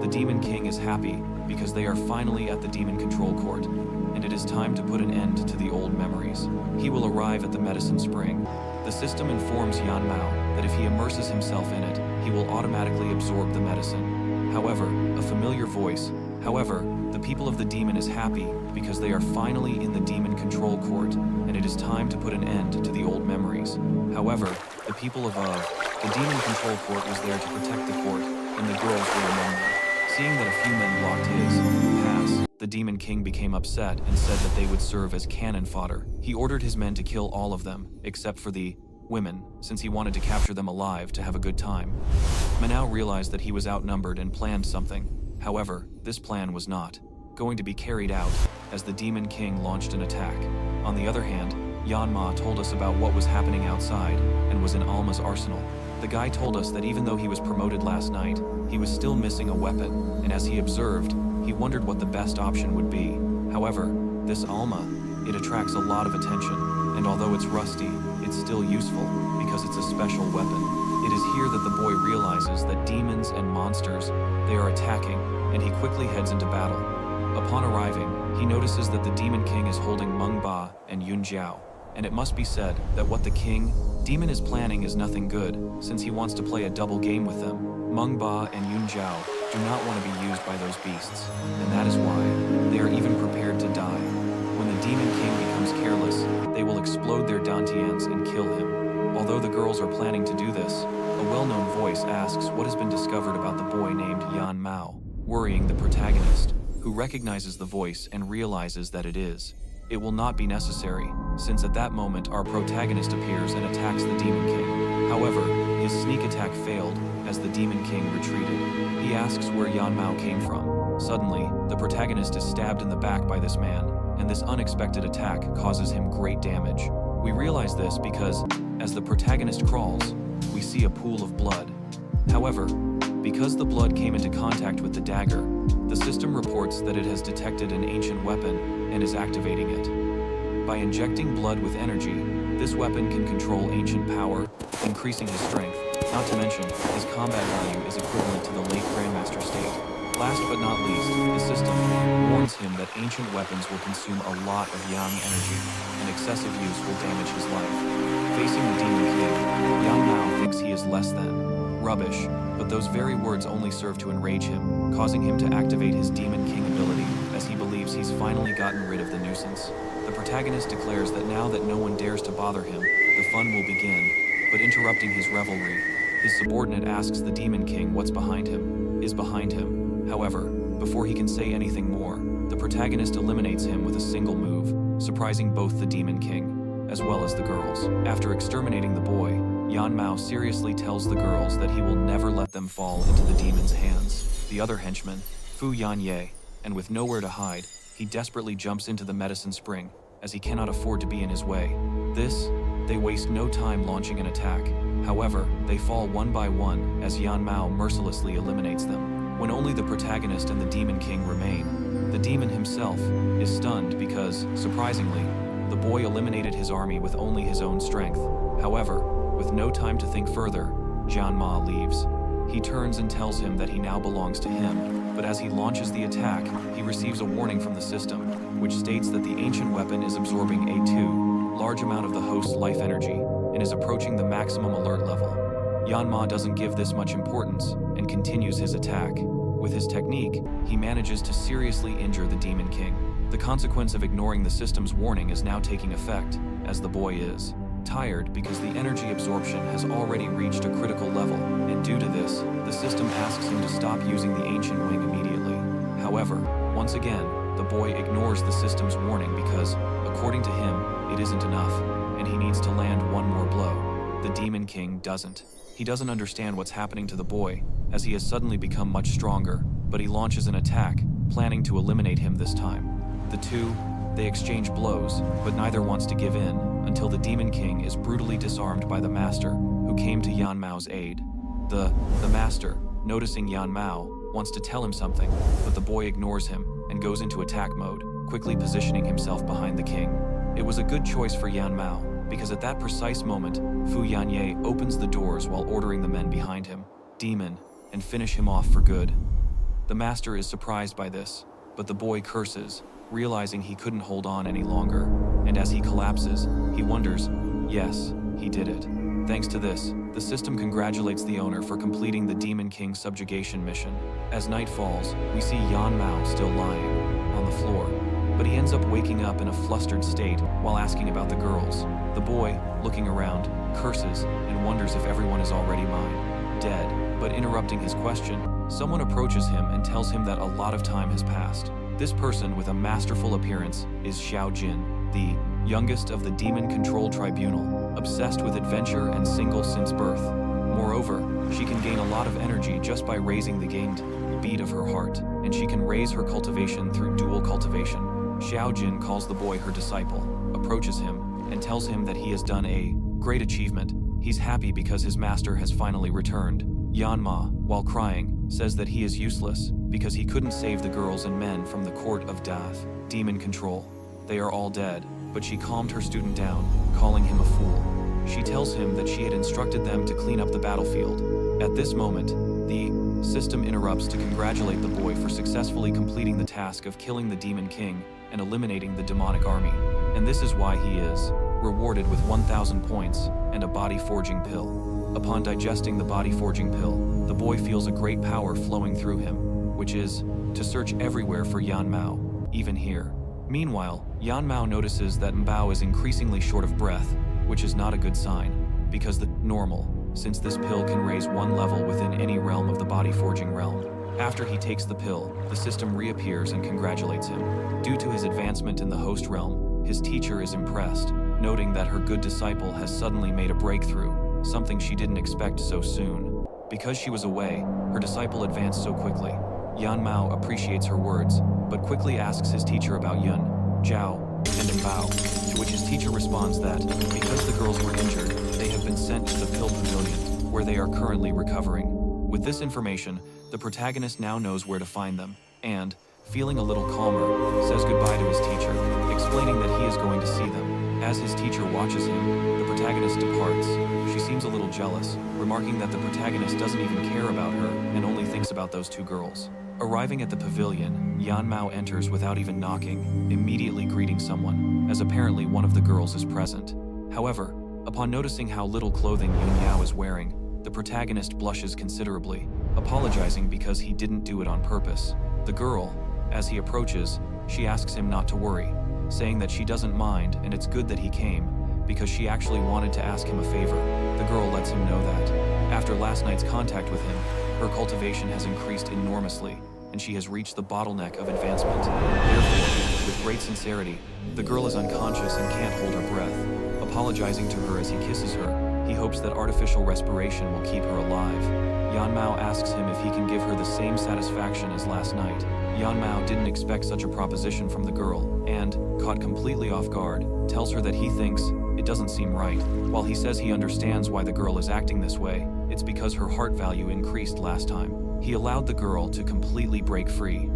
Speaker 1: The Demon King is happy because they are finally at the demon control court, and it is time to put an end to the old memories. He will arrive at the Medicinal Spring. The system informs Yanmao that if he immerses himself in it, he will automatically absorb the medicine. However, a familiar voice, the people of the demon is happy because they are finally in the demon control court, and it is time to put an end to the old memories. However, the people of the demon control court was there to protect the court, and the girls were among them. Seeing that a few men blocked his pass, the Demon King became upset and said that they would serve as cannon fodder. He ordered his men to kill all of them, except for the women, since he wanted to capture them alive to have a good time. Manhwa realized that he was outnumbered and planned something. However, this plan was not going to be carried out, as the Demon King launched an attack. On the other hand, Yanma told us about what was happening outside, and was in Alma's arsenal. The guy told us that even though he was promoted last night, he was still missing a weapon, and as he observed, he wondered what the best option would be. However, this Alma, it attracts a lot of attention, and although it's rusty, it's still useful, because it's a special weapon. It is here that the boy realizes that demons and monsters, they are attacking, and he quickly heads into battle. Upon arriving, he notices that the Demon King is holding Mbao and Yun Jiao, and it must be said that what the Demon is planning is nothing good, since he wants to play a double game with them. Mbao and Yun Jiao do not want to be used by those beasts, and that is why they are even prepared to die. When the Demon King becomes careless, they will explode their dantians and kill him. Although the girls are planning to do this, a well-known voice asks what has been discovered about the boy named Mbao, worrying the protagonist, who recognizes the voice and realizes that it is. It will not be necessary, since at that moment our protagonist appears and attacks the Demon King. However, his sneak attack failed, as the Demon King retreated. He asks where Mbao came from. Suddenly, the protagonist is stabbed in the back by this man, and this unexpected attack causes him great damage. We realize this because, as the protagonist crawls, we see a pool of blood. However, because the blood came into contact with the dagger, the system reports that it has detected an ancient weapon and is activating it. By injecting blood with energy, this weapon can control ancient power, increasing his strength. Not to mention, his combat value is equivalent to the late Grandmaster state. Last but not least, the system warns him that ancient weapons will consume a lot of yang energy, and excessive use will damage his life. Facing the Demon King, Mbao thinks he is less than rubbish, but those very words only serve to enrage him, causing him to activate his Demon King ability, as he believes he's finally gotten rid of the nuisance. The protagonist declares that now that no one dares to bother him, the fun will begin, but interrupting his revelry, his subordinate asks the Demon King what's behind him, is behind him. However, before he can say anything more, the protagonist eliminates him with a single move, surprising both the Demon King, as well as the girls. After exterminating the boy, Mbao seriously tells the girls that he will never let them fall into the demon's hands. The other henchman, Fu Yanye, and with nowhere to hide, he desperately jumps into the Medicinal Spring, as he cannot afford to be in his way. They waste no time launching an attack. However, they fall one by one as Mbao mercilessly eliminates them. When only the protagonist and the Demon King remain, the demon himself is stunned because, surprisingly, the boy eliminated his army with only his own strength. However, with no time to think further, Mbao leaves. He turns and tells him that he now belongs to him, but as he launches the attack, he receives a warning from the system, which states that the ancient weapon is absorbing a large amount of the host's life energy and is approaching the maximum alert level. Mbao doesn't give this much importance and continues his attack. With his technique, he manages to seriously injure the Demon King. The consequence of ignoring the system's warning is now taking effect, as the boy is tired because the energy absorption has already reached a critical level, and due to this, the system asks him to stop using the ancient wing immediately. However, once again, the boy ignores the system's warning because, according to him, it isn't enough, and he needs to land one more blow. The Demon King doesn't. He doesn't understand what's happening to the boy, as he has suddenly become much stronger, but he launches an attack, planning to eliminate him this time. They exchange blows, but neither wants to give in, until the Demon King is brutally disarmed by the Master, who came to Mbao aid. The Master, noticing Mbao, wants to tell him something, but the boy ignores him and goes into attack mode, quickly positioning himself behind the king. It was a good choice for Mbao, because at that precise moment, Fu Yanye opens the doors while ordering the men behind him, demon, and finish him off for good. The Master is surprised by this, but the boy curses, realizing he couldn't hold on any longer, and as he collapses, he wonders, yes, he did it. Thanks to this, the system congratulates the owner for completing the Demon King's subjugation mission. As night falls, we see Mbao still lying on the floor, but he ends up waking up in a flustered state while asking about the girls. The boy, looking around, curses and wonders if everyone is already dead. But interrupting his question, someone approaches him and tells him that a lot of time has passed. This person with a masterful appearance is Xiao Jin, the youngest of the Demon Control Tribunal, obsessed with adventure and single since birth. Moreover, she can gain a lot of energy just by raising the gained beat of her heart, and she can raise her cultivation through dual cultivation. Xiao Jin calls the boy her disciple, approaches him, and tells him that he has done a great achievement. He's happy because his master has finally returned. Yanma, while crying, says that he is useless because he couldn't save the girls and men from the court of Death, demon control. They are all dead, but she calmed her student down, calling him a fool. She tells him that she had instructed them to clean up the battlefield. At this moment, the System interrupts to congratulate the boy for successfully completing the task of killing the Demon King and eliminating the demonic army. And this is why he is rewarded with 1,000 points and a body-forging pill. Upon digesting the body-forging pill, the boy feels a great power flowing through him, which is to search everywhere for Yanmao, even here. Meanwhile, Yanmao notices that Mbao is increasingly short of breath, which is not a good sign, because the normal, since this pill can raise one level within any realm of the body-forging realm. After he takes the pill, the system reappears and congratulates him. Due to his advancement in the host realm, his teacher is impressed, noting that her good disciple has suddenly made a breakthrough, something she didn't expect so soon. Because she was away, her disciple advanced so quickly. Yanmao appreciates her words, but quickly asks his teacher about Yun, Zhao, and Mbao, to which his teacher responds that, because the girls were injured, they have been sent to the Pill Pavilion, where they are currently recovering. With this information, the protagonist now knows where to find them, and, feeling a little calmer, says goodbye to his teacher, explaining that he is going to see them. As his teacher watches him, the protagonist departs. She seems a little jealous, remarking that the protagonist doesn't even care about her and only thinks about those two girls. Arriving at the pavilion, Yanmao enters without even knocking, immediately greeting someone, as apparently one of the girls is present. However, upon noticing how little clothing Yun Yao is wearing, the protagonist blushes considerably, apologizing because he didn't do it on purpose. The girl, as he approaches, she asks him not to worry, saying that she doesn't mind and it's good that he came, because she actually wanted to ask him a favor. The girl lets him know that, after last night's contact with him, her cultivation has increased enormously, and she has reached the bottleneck of advancement. Therefore, with great sincerity, the girl is unconscious and can't hold her breath. Apologizing to her as he kisses her, he hopes that artificial respiration will keep her alive. Yanmao asks him if he can give her the same satisfaction as last night. Yanmao didn't expect such a proposition from the girl, and, caught completely off guard, tells her that he thinks it doesn't seem right. While he says he understands why the girl is acting this way, it's because her heart value increased last time. He allowed the girl to completely break free.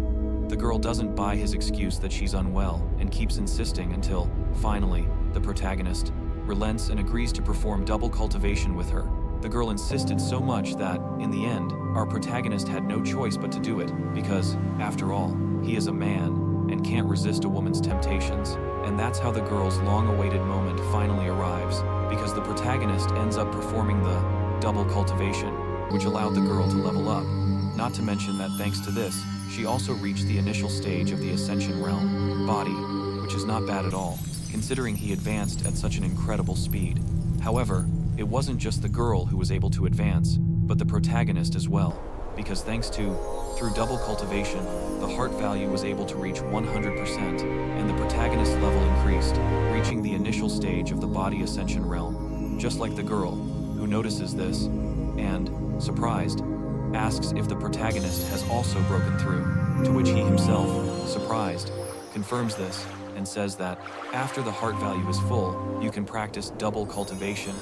Speaker 1: The girl doesn't buy his excuse that she's unwell and keeps insisting until, finally, the protagonist relents and agrees to perform double cultivation with her. The girl insisted so much that, in the end, our protagonist had no choice but to do it, because, after all, he is a man and can't resist a woman's temptations. And that's how the girl's long-awaited moment finally arrives, because the protagonist ends up performing the double cultivation, which allowed the girl to level up. Not to mention that thanks to this, she also reached the initial stage of the Ascension realm, body, which is not bad at all, considering he advanced at such an incredible speed. However, it wasn't just the girl who was able to advance, but the protagonist as well, because through double cultivation, the heart value was able to reach 100%, and the protagonist level increased, reaching the initial stage of the body ascension realm. Just like the girl, who notices this, and, surprised, asks if the protagonist has also broken through, to which he himself, surprised, confirms this, and says that, after the heart value is full, you can practice double cultivation,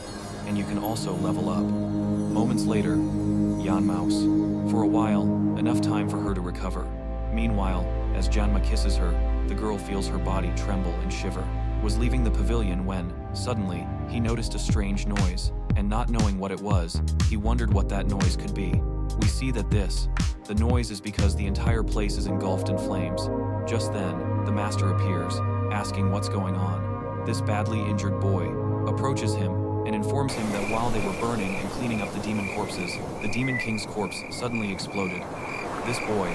Speaker 1: and you can also level up. Moments later, Yanmao's. For a while, enough time for her to recover. Meanwhile, as Janma kisses her, the girl feels her body tremble and shiver. Was leaving the pavilion when, suddenly, he noticed a strange noise, and not knowing what it was, he wondered what that noise could be. We see that the noise is because the entire place is engulfed in flames. Just then, the master appears, asking what's going on. This badly injured boy approaches him and informs him that while they were burning and cleaning up the demon corpses, the Demon King's corpse suddenly exploded. This boy,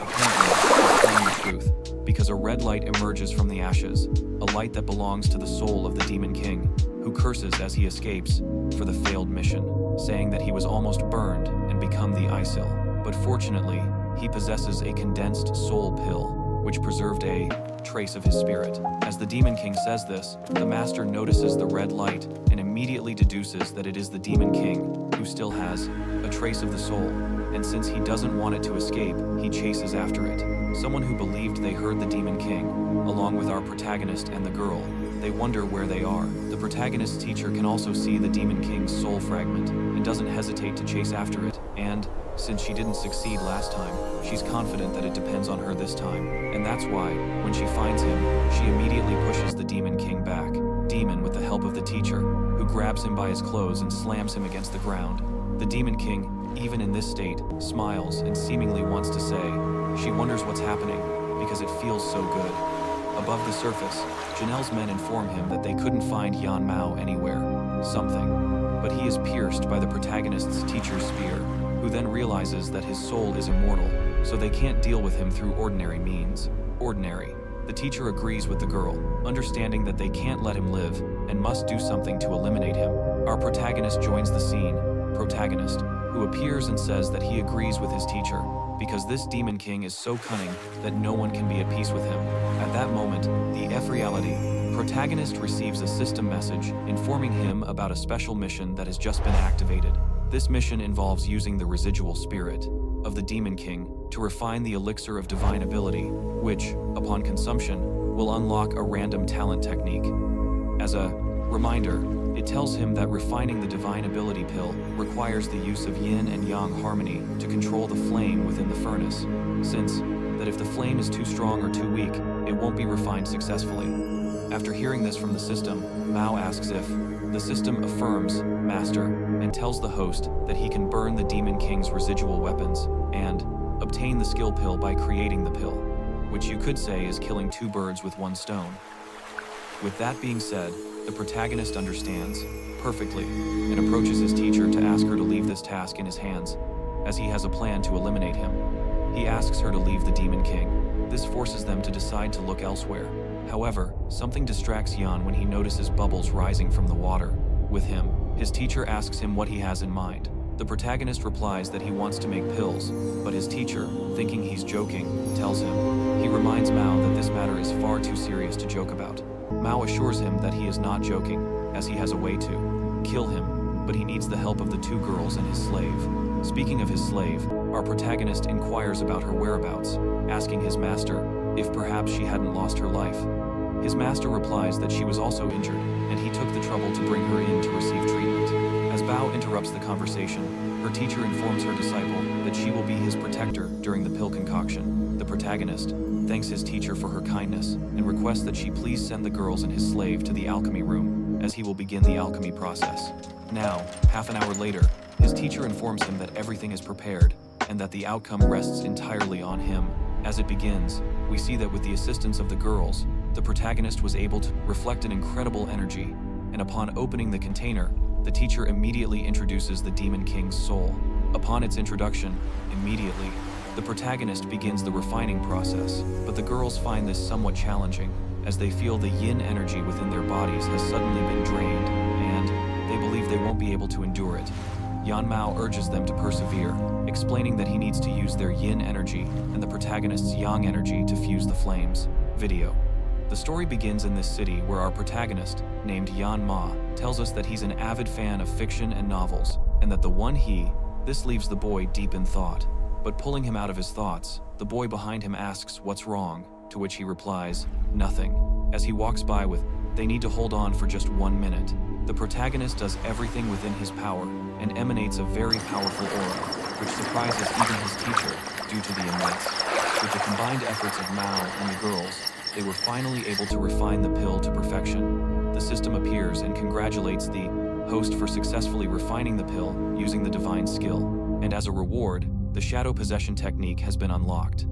Speaker 1: apparently, is telling the truth, because a red light emerges from the ashes, a light that belongs to the soul of the Demon King, who curses as he escapes for the failed mission, saying that he was almost burned and become the Isil. But fortunately, he possesses a condensed soul pill, which preserved a trace of his spirit. As the Demon King says this, the master notices the red light and immediately deduces that it is the Demon King, who still has a trace of the soul, and since he doesn't want it to escape, he chases after it. Someone who believed they heard the Demon King, along with our protagonist and the girl, they wonder where they are. The protagonist's teacher can also see the Demon King's soul fragment, and doesn't hesitate to chase after it, and, since she didn't succeed last time, she's confident that it depends on her this time, and that's why, when she finds him, she immediately pushes the Demon King back. Demon with the help of the teacher, who grabs him by his clothes and slams him against the ground. The Demon King, even in this state, smiles and seemingly wants to say, she wonders what's happening, because it feels so good. Above the surface, Janelle's men inform him that they couldn't find Mbao anywhere, something. But he is pierced by the protagonist's teacher's spear, who then realizes that his soul is immortal, so they can't deal with him through ordinary means. Ordinary. The teacher agrees with the girl, understanding that they can't let him live and must do something to eliminate him. Our protagonist joins the scene, protagonist, who appears and says that he agrees with his teacher, because this demon king is so cunning that no one can be at peace with him. At that moment, the F reality, protagonist receives a system message informing him about a special mission that has just been activated. This mission involves using the residual spirit of the demon king to refine the elixir of divine ability, which, upon consumption, will unlock a random talent technique. As a reminder, it tells him that refining the divine ability pill requires the use of yin and yang harmony to control the flame within the furnace, since that if the flame is too strong or too weak, it won't be refined successfully. After hearing this from the system, Mbao asks if the system affirms, Master, and tells the host that he can burn the demon king's residual weapons and obtain the skill pill by creating the pill, which you could say is killing two birds with one stone. With that being said, the protagonist understands perfectly and approaches his teacher to ask her to leave this task in his hands, as he has a plan to eliminate him. He asks her to leave the demon king. This forces them to decide to look elsewhere. However, something distracts Yan when he notices bubbles rising from the water. With him, his teacher asks him what he has in mind. The protagonist replies that he wants to make pills, but his teacher, thinking he's joking, tells him. He reminds Mbao that this matter is far too serious to joke about. Mbao assures him that he is not joking, as he has a way to kill him, but he needs the help of the two girls and his slave. Speaking of his slave, our protagonist inquires about her whereabouts, asking his master if perhaps she hadn't lost her life. His master replies that she was also injured, and he took the trouble to bring her in to receive treatment. As Mbao interrupts the conversation, her teacher informs her disciple that she will be his protector during the pill concoction. The protagonist thanks his teacher for her kindness and requests that she please send the girls and his slave to the alchemy room, as he will begin the alchemy process. Now, half an hour later, his teacher informs him that everything is prepared and that the outcome rests entirely on him. As it begins, we see that with the assistance of the girls, the protagonist was able to reflect an incredible energy, and upon opening the container, the teacher immediately introduces the demon king's soul. Upon its introduction, immediately, the protagonist begins the refining process, but the girls find this somewhat challenging, as they feel the yin energy within their bodies has suddenly been drained, and they believe they won't be able to endure it. Mbao urges them to persevere, explaining that he needs to use their yin energy and the protagonist's yang energy to fuse the flames. Video. The story begins in this city where our protagonist, named Ma, tells us that he's an avid fan of fiction and novels, and that this leaves the boy deep in thought. But pulling him out of his thoughts, the boy behind him asks what's wrong, to which he replies, nothing. As he walks by with, they need to hold on for just 1 minute. The protagonist does everything within his power and emanates a very powerful aura, which surprises even his teacher due to the immense. With the combined efforts of Mbao and the girls, they were finally able to refine the pill to perfection. The system appears and congratulates the host for successfully refining the pill using the divine skill, and as a reward, the shadow possession technique has been unlocked.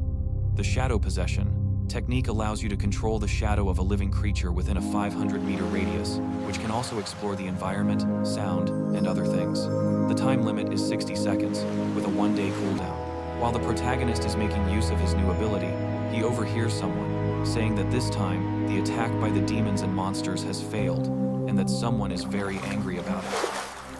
Speaker 1: The shadow possession technique allows you to control the shadow of a living creature within a 500-meter radius, which can also explore the environment, sound, and other things. The time limit is 60 seconds, with a 1-day cooldown. While the protagonist is making use of his new ability, he overhears someone saying that this time, the attack by the demons and monsters has failed, and that someone is very angry about it.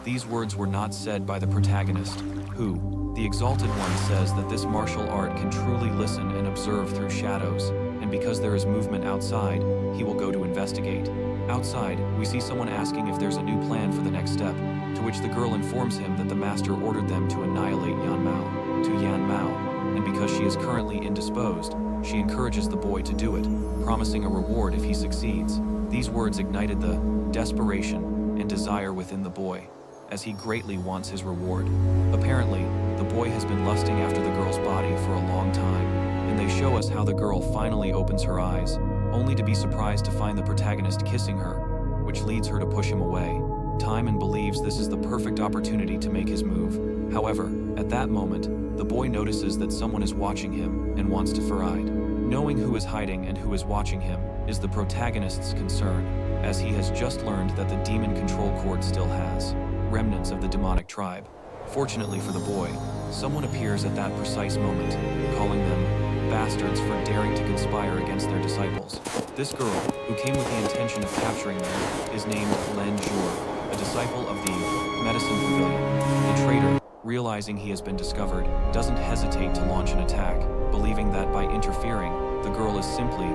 Speaker 1: These words were not said by the protagonist, who, the Exalted One, says that this martial art can truly listen and observe through shadows, and because there is movement outside, he will go to investigate. Outside, we see someone asking if there's a new plan for the next step, to which the girl informs him that the master ordered them to annihilate Mbao, and because she is currently indisposed, she encourages the boy to do it, promising a reward if he succeeds. These words ignited the desperation and desire within the boy, as he greatly wants his reward. Apparently, the boy has been lusting after the girl's body for a long time, and they show us how the girl finally opens her eyes, only to be surprised to find the protagonist kissing her, which leads her to push him away. time and believes this is the perfect opportunity to make his move. However, at that moment, the boy notices that someone is watching him and wants to feride. Knowing who is hiding and who is watching him is the protagonist's concern, as he has just learned that the demon control cord still has remnants of the demonic tribe. Fortunately for the boy, someone appears at that precise moment, calling them bastards for daring to conspire against their disciples. This girl, who came with the intention of capturing them, is named Lenel, a disciple of the Medicine Pavilion. The traitor, realizing he has been discovered, doesn't hesitate to launch an attack, believing that by interfering, the girl is simply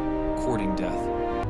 Speaker 1: courting death.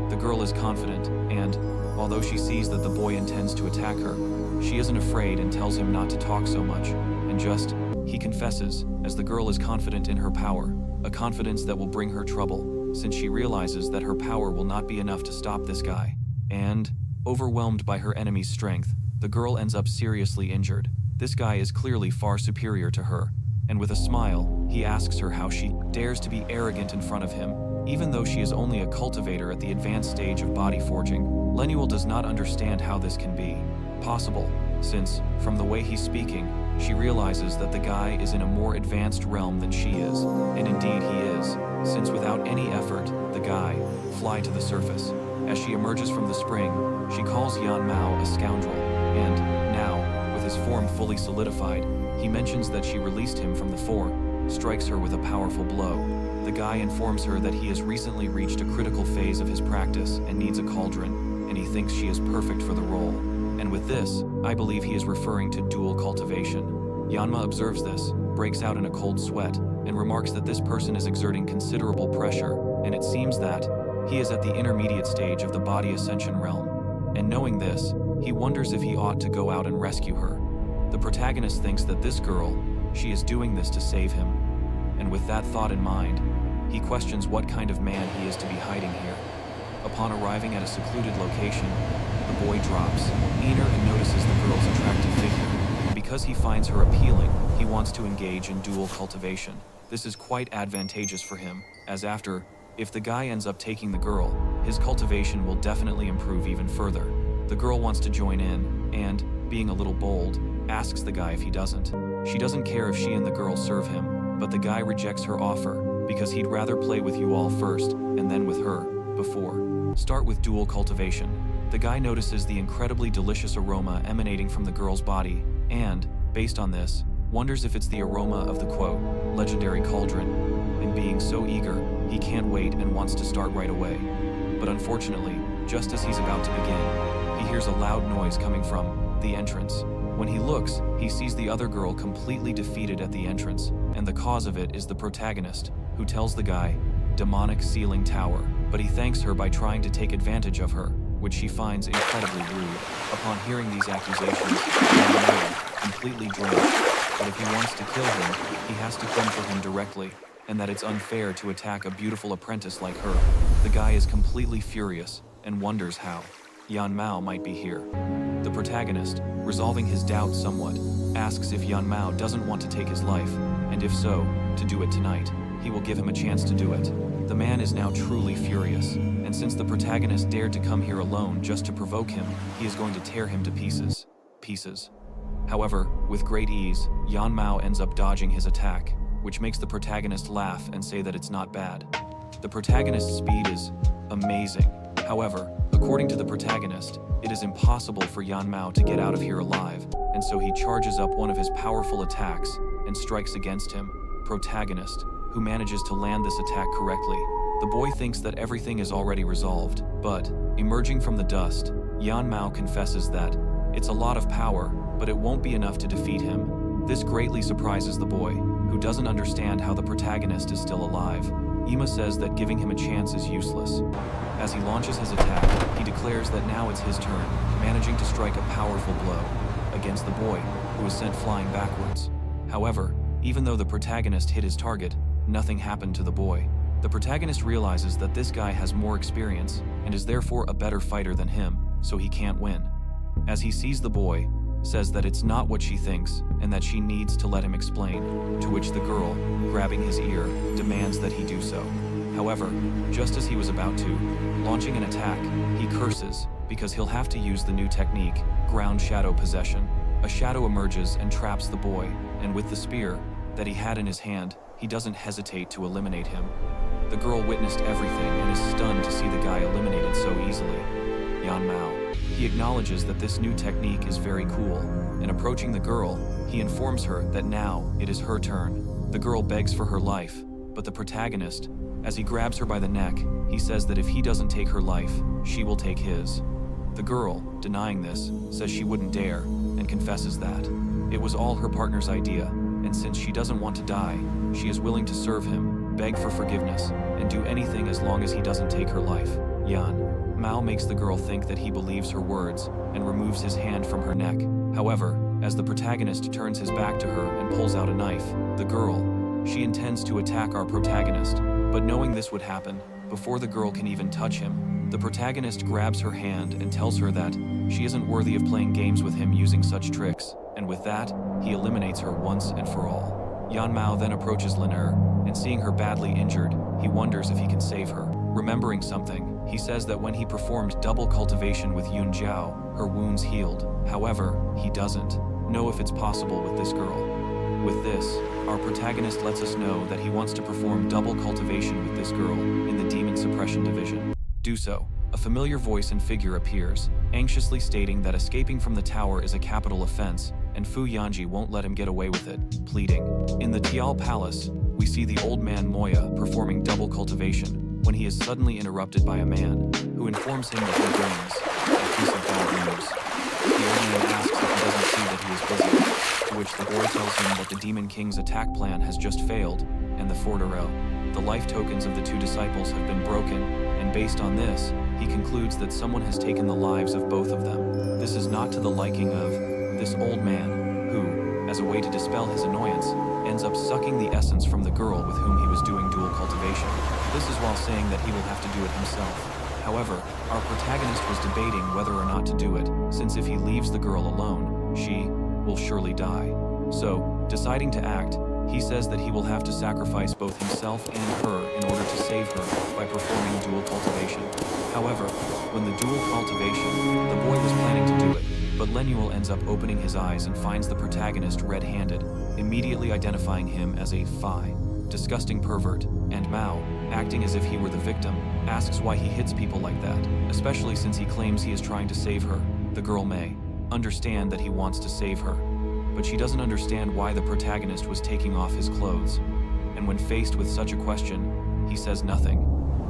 Speaker 1: The girl is confident, and, although she sees that the boy intends to attack her, she isn't afraid and tells him not to talk so much, and he confesses, as the girl is confident in her power, a confidence that will bring her trouble, since she realizes that her power will not be enough to stop this guy. And, overwhelmed by her enemy's strength, the girl ends up seriously injured. This guy is clearly far superior to her, and with a smile, he asks her how she dares to be arrogant in front of him, even though she is only a cultivator at the advanced stage of body forging. Lenuel does not understand how this can be possible, since, from the way he's speaking, she realizes that the guy is in a more advanced realm than she is, and indeed he is, since without any effort, the guy fly to the surface. As she emerges from the spring, she calls Mbao a scoundrel, and now, with his form fully solidified, he mentions that she released him from the fore, strikes her with a powerful blow. The guy informs her that he has recently reached a critical phase of his practice and needs a cauldron, and he thinks she is perfect for the role. And with this, I believe he is referring to dual cultivation. Yanma observes this, breaks out in a cold sweat, and remarks that this person is exerting considerable pressure, and it seems that he is at the intermediate stage of the body ascension realm. And knowing this, he wonders if he ought to go out and rescue her. The protagonist thinks that this girl, she is doing this to save him. And with that thought in mind, he questions what kind of man he is to be hiding here. Upon arriving at a secluded location, the boy drops near and notices the girl's attractive figure. And because he finds her appealing, he wants to engage in dual cultivation. This is quite advantageous for him, as if the guy ends up taking the girl, his cultivation will definitely improve even further. The girl wants to join in, and, being a little bold, asks the guy if he doesn't. She doesn't care if she and the girl serve him, but the guy rejects her offer, because he'd rather play with you all first, and then with her, before. Start with dual cultivation. The guy notices the incredibly delicious aroma emanating from the girl's body, and, based on this, wonders if it's the aroma of the quote, legendary cauldron, and being so eager, he can't wait and wants to start right away. But unfortunately, just as he's about to begin, he hears a loud noise coming from the entrance. When he looks, he sees the other girl completely defeated at the entrance, and the cause of it is the protagonist, who tells the guy, demonic ceiling tower, but he thanks her by trying to take advantage of her, which she finds incredibly rude. Upon hearing these accusations, Lenel, completely drenched, but if he wants to kill him, he has to come for him directly, and that it's unfair to attack a beautiful apprentice like her. The guy is completely furious and wonders how Mbao might be here. The protagonist, resolving his doubts somewhat, asks if Mbao doesn't want to take his life, and if so, to do it tonight. He will give him a chance to do it. The man is now truly furious, and since the protagonist dared to come here alone just to provoke him, he is going to tear him to pieces. However, with great ease, Mbao ends up dodging his attack, which makes the protagonist laugh and say that it's not bad. The protagonist's speed is amazing. However, according to the protagonist, it is impossible for Mbao to get out of here alive, and so he charges up one of his powerful attacks and strikes against him, protagonist, who manages to land this attack correctly. The boy thinks that everything is already resolved, but, emerging from the dust, Mbao confesses that it's a lot of power, but it won't be enough to defeat him. This greatly surprises the boy, who doesn't understand how the protagonist is still alive. Ima says that giving him a chance is useless. As he launches his attack, he declares that now it's his turn, managing to strike a powerful blow against the boy, who is sent flying backwards. However, even though the protagonist hit his target, nothing happened to the boy. The protagonist realizes that this guy has more experience and is therefore a better fighter than him, so he can't win. As he sees the boy, says that it's not what she thinks and that she needs to let him explain, to which the girl, grabbing his ear, demands that he do so. However, just as he was about to, launching an attack, he curses because he'll have to use the new technique, ground shadow possession. A shadow emerges and traps the boy, and with the spear that he had in his hand, he doesn't hesitate to eliminate him. The girl witnessed everything and is stunned to see the guy eliminated so easily. Mbao. He acknowledges that this new technique is very cool, and approaching the girl, he informs her that now it is her turn. The girl begs for her life, but the protagonist, as he grabs her by the neck, he says that if he doesn't take her life, she will take his. The girl, denying this, says she wouldn't dare, and confesses that it was all her partner's idea, and since she doesn't want to die, she is willing to serve him, beg for forgiveness, and do anything as long as he doesn't take her life. Mbao makes the girl think that he believes her words and removes his hand from her neck. However, as the protagonist turns his back to her and pulls out a knife, the girl, she intends to attack our protagonist, but knowing this would happen, before the girl can even touch him, the protagonist grabs her hand and tells her that she isn't worthy of playing games with him using such tricks, and with that, he eliminates her once and for all. Mbao then approaches Lenel, and seeing her badly injured, he wonders if he can save her. Remembering something, he says that when he performed double cultivation with Jiao, her wounds healed. However, he doesn't know if it's possible with this girl. With this, our protagonist lets us know that he wants to perform double cultivation with this girl in the Demon Suppression Division. Do so. A familiar voice and figure appears, anxiously stating that escaping from the tower is a capital offense, and Fu Yanji won't let him get away with it, pleading. In the Tial Palace, we see the old man Moya performing double cultivation, when he is suddenly interrupted by a man, who informs him that he brings a piece of bad news. The old man asks if he doesn't see that he is busy, to which the boy tells him that the Demon King's attack plan has just failed, and the Fordero, the life tokens of the two disciples have been broken, and based on this, he concludes that someone has taken the lives of both of them. This is not to the liking of this old man, who, as a way to dispel his annoyance, ends up sucking the essence from the girl with whom he was doing dual cultivation. This is while saying that he will have to do it himself. However, our protagonist was debating whether or not to do it, since if he leaves the girl alone, she will surely die. So, deciding to act, he says that he will have to sacrifice both himself and her in order to save her by performing dual cultivation. However, when the dual cultivation, the boy was planning to do it, but Lenel ends up opening his eyes and finds the protagonist red-handed, immediately identifying him as a disgusting pervert, and Mbao, acting as if he were the victim, asks why he hits people like that, especially since he claims he is trying to save her. The girl may understand that he wants to save her, but she doesn't understand why the protagonist was taking off his clothes. And when faced with such a question, he says nothing,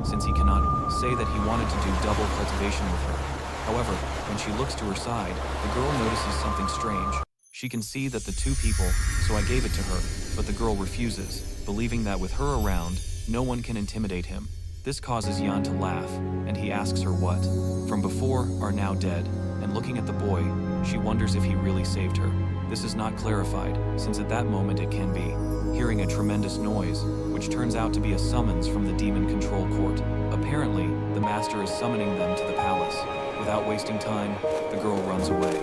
Speaker 1: since he cannot say that he wanted to do double cultivation with her. However, when she looks to her side, the girl notices something strange. She can see that the two people, so I gave it to her, but the girl refuses, believing that with her around, no one can intimidate him. This causes Yan to laugh, and he asks her what from before are now dead, and looking at the boy, she wonders if he really saved her. This is not clarified, since at that moment it can be hearing a tremendous noise, which turns out to be a summons from the Demon Control Court. Apparently, the master is summoning them to the palace. Without wasting time, the girl runs away.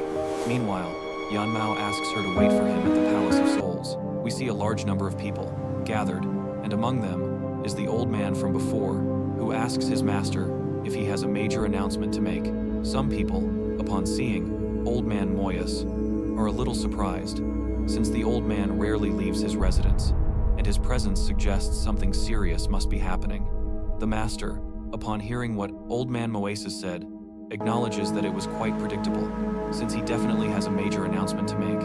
Speaker 1: Meanwhile, Mbao asks her to wait for him at the Palace of Souls. We see a large number of people gathered, and among them is the old man from before, who asks his master if he has a major announcement to make. Some people, upon seeing Old Man Moyas, are a little surprised, since the old man rarely leaves his residence, and his presence suggests something serious must be happening. The master, upon hearing what Old Man Moyas said, acknowledges that it was quite predictable, since he definitely has a major announcement to make.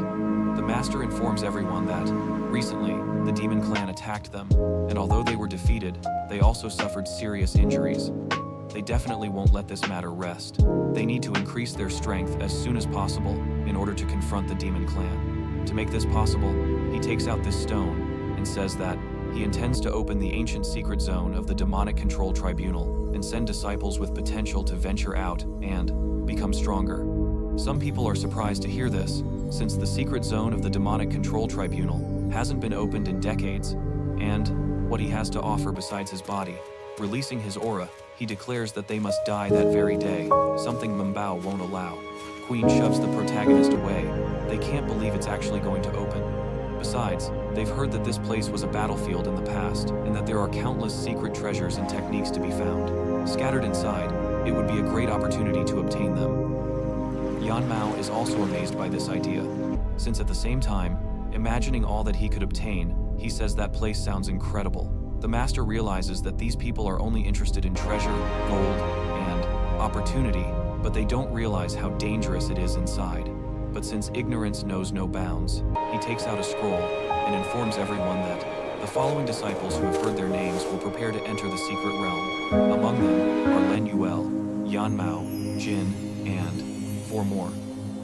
Speaker 1: The master informs everyone that, recently, the demon clan attacked them, and although they were defeated, they also suffered serious injuries. They definitely won't let this matter rest. They need to increase their strength as soon as possible in order to confront the demon clan. To make this possible, he takes out this stone and says that he intends to open the ancient secret zone of the Demonic Control Tribunal and send disciples with potential to venture out and become stronger. Some people are surprised to hear this, since the secret zone of the Demonic Control Tribunal hasn't been opened in decades, and what he has to offer besides his body. Releasing his aura, he declares that they must die that very day, something Mbao won't allow. Queen shoves the protagonist away. They can't believe it's actually going to open. Besides, they've heard that this place was a battlefield in the past, and that there are countless secret treasures and techniques to be found. Scattered inside, it would be a great opportunity to obtain them. Mbao is also amazed by this idea, since at the same time, imagining all that he could obtain, he says that place sounds incredible. The master realizes that these people are only interested in treasure, gold, and opportunity, but they don't realize how dangerous it is inside. But since ignorance knows no bounds, he takes out a scroll and informs everyone that the following disciples who have heard their names will prepare to enter the secret realm. Among them are Lenel, Mbao, Jin, and 4 more.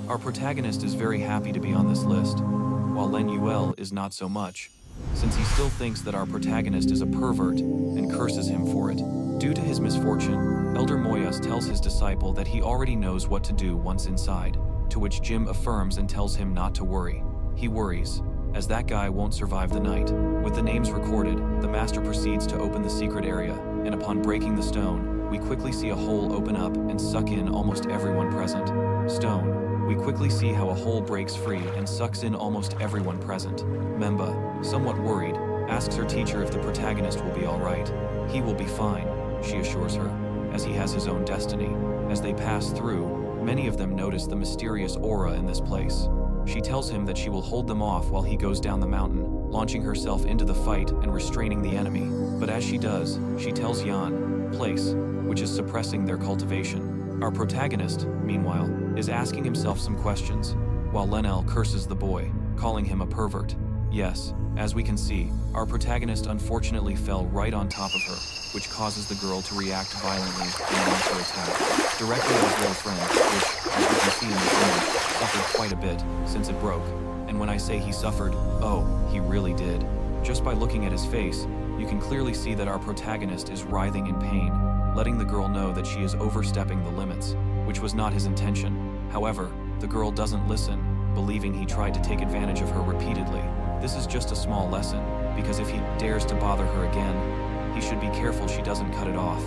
Speaker 1: Our protagonist is very happy to be on this list, while Lenel is not so much, since he still thinks that our protagonist is a pervert and curses him for it. Due to his misfortune, Elder Moyas tells his disciple that he already knows what to do once inside, to which Jim affirms and tells him not to worry. He worries, as that guy won't survive the night. With the names recorded, the master proceeds to open the secret area, and upon breaking the stone, we quickly see a hole open up and suck in almost everyone present. Stone. We quickly see how a hole breaks free and sucks in almost everyone present. Memba, somewhat worried, asks her teacher if the protagonist will be alright. He will be fine, she assures her, as he has his own destiny. As they pass through, many of them notice the mysterious aura in this place. She tells him that she will hold them off while he goes down the mountain, launching herself into the fight and restraining the enemy. But as she does, she tells Yan, place, which is suppressing their cultivation. Our protagonist, meanwhile, is asking himself some questions, while Lenel curses the boy, calling him a pervert. Yes, as we can see, our protagonist unfortunately fell right on top of her, which causes the girl to react violently and launch her attack directly at his little friend, which, as we can see in this image, suffered quite a bit since it broke. And when I say he suffered, oh, he really did. Just by looking at his face, you can clearly see that our protagonist is writhing in pain, letting the girl know that she is overstepping the limits, which was not his intention. However, the girl doesn't listen, believing he tried to take advantage of her repeatedly. This is just a small lesson, because if he dares to bother her again, he should be careful she doesn't cut it off.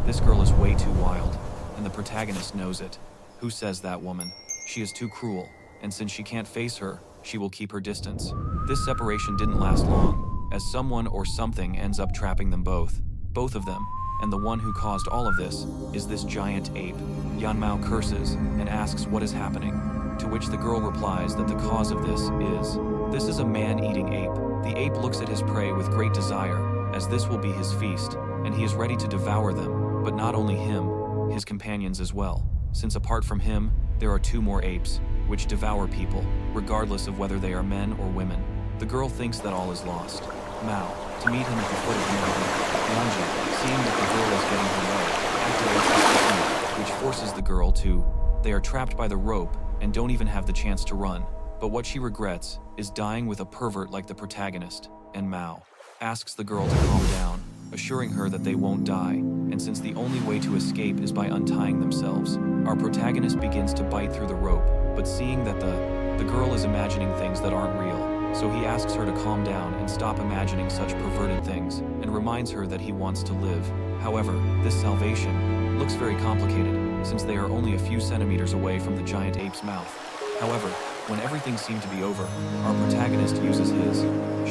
Speaker 1: This girl is way too wild, and the protagonist knows it. Who says that woman? She is too cruel, and since she can't face her, she will keep her distance. This separation didn't last long, as someone or something ends up trapping them both of them, and the one who caused all of this is this giant ape. Mbao curses and asks what is happening, to which the girl replies that the cause of this is a man-eating ape. The ape looks at his prey with great desire, as this will be his feast, and he is ready to devour them, but not only him, his companions as well, since apart from him, there are 2 more apes, which devour people, regardless of whether they are men or women. The girl thinks that all is lost. Mao, to meet him at the foot of the mountain. Yanji, seeing that the girl is getting her way, activates his technique, which forces the girl to... They are trapped by the rope and don't even have the chance to run. But what she regrets is dying with a pervert like the protagonist, and Mao asks the girl to calm down, assuring her that they won't die, and since the only way to escape is by untying themselves, our protagonist begins to bite through the rope, but seeing that the girl is imagining things that aren't real, so he asks her to calm down and stop imagining such perverted things, and reminds her that he wants to live. However, this salvation looks very complicated, since they are only a few centimeters away from the giant ape's mouth. However, when everything seemed to be over, our protagonist uses his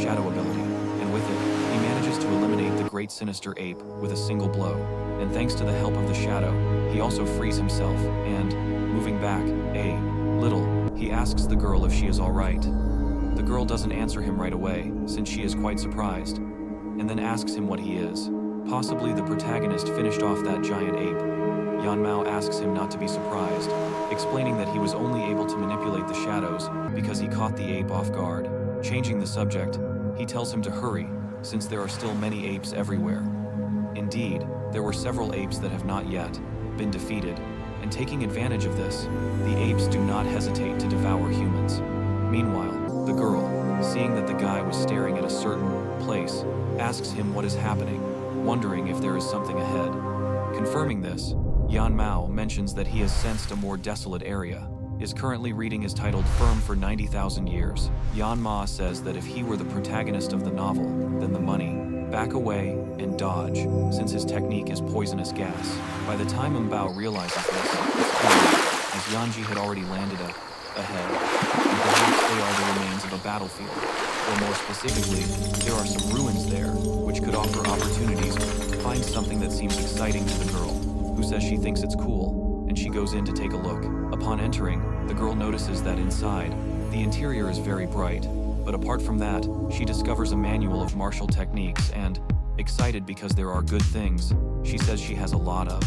Speaker 1: shadow ability, and with it, he manages to eliminate the great sinister ape with a single blow. And thanks to the help of the shadow, he also frees himself, and, moving back a little, he asks the girl if she is alright. The girl doesn't answer him right away, since she is quite surprised, and then asks him what he is. Possibly the protagonist finished off that giant ape. Mbao asks him not to be surprised, explaining that he was only able to manipulate the shadows because he caught the ape off guard. Changing the subject, he tells him to hurry, since there are still many apes everywhere. Indeed, there were several apes that have not yet been defeated, and taking advantage of this, the apes do not hesitate to devour humans. Meanwhile, the girl, seeing that the guy was staring at a certain place, asks him what is happening, wondering if there is something ahead. Confirming this, Mbao mentions that he has sensed a more desolate area. His currently reading is titled Firm for 90,000 Years. Mbao says that if he were the protagonist of the novel, then the money, back away, and dodge, since his technique is poisonous gas. By the time Mbao realizes this, it's clear, as Yanji had already landed ahead, and perhaps they are the remains of a battlefield. Or more specifically, there are some ruins there, which could offer opportunities to find something that seems exciting to the girl, who says she thinks it's cool, and she goes in to take a look. Upon entering, the girl notices that inside, the interior is very bright, but apart from that, she discovers a manual of martial techniques and, excited because there are good things, she says she has a lot of.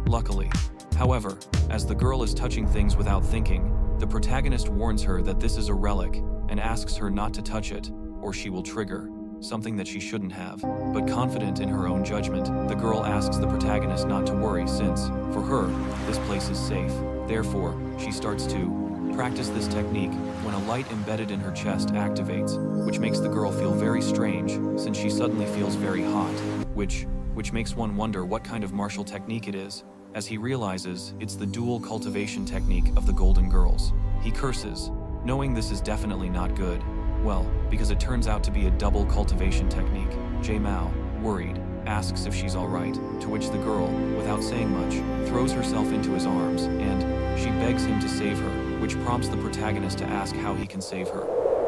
Speaker 1: Luckily. However, as the girl is touching things without thinking, the protagonist warns her that this is a relic and asks her not to touch it, or she will trigger something that she shouldn't have. But confident in her own judgment, the girl asks the protagonist not to worry since, for her, this place is safe. Therefore, she starts to practice this technique when a light embedded in her chest activates, which makes the girl feel very strange since she suddenly feels very hot, which makes one wonder what kind of martial technique it is, as he realizes it's the dual cultivation technique of the Golden Girls. He curses, knowing this is definitely not good. Well, because it turns out to be a double cultivation technique. Mbao, worried, asks if she's alright, to which the girl, without saying much, throws herself into his arms, and she begs him to save her, which prompts the protagonist to ask how he can save her.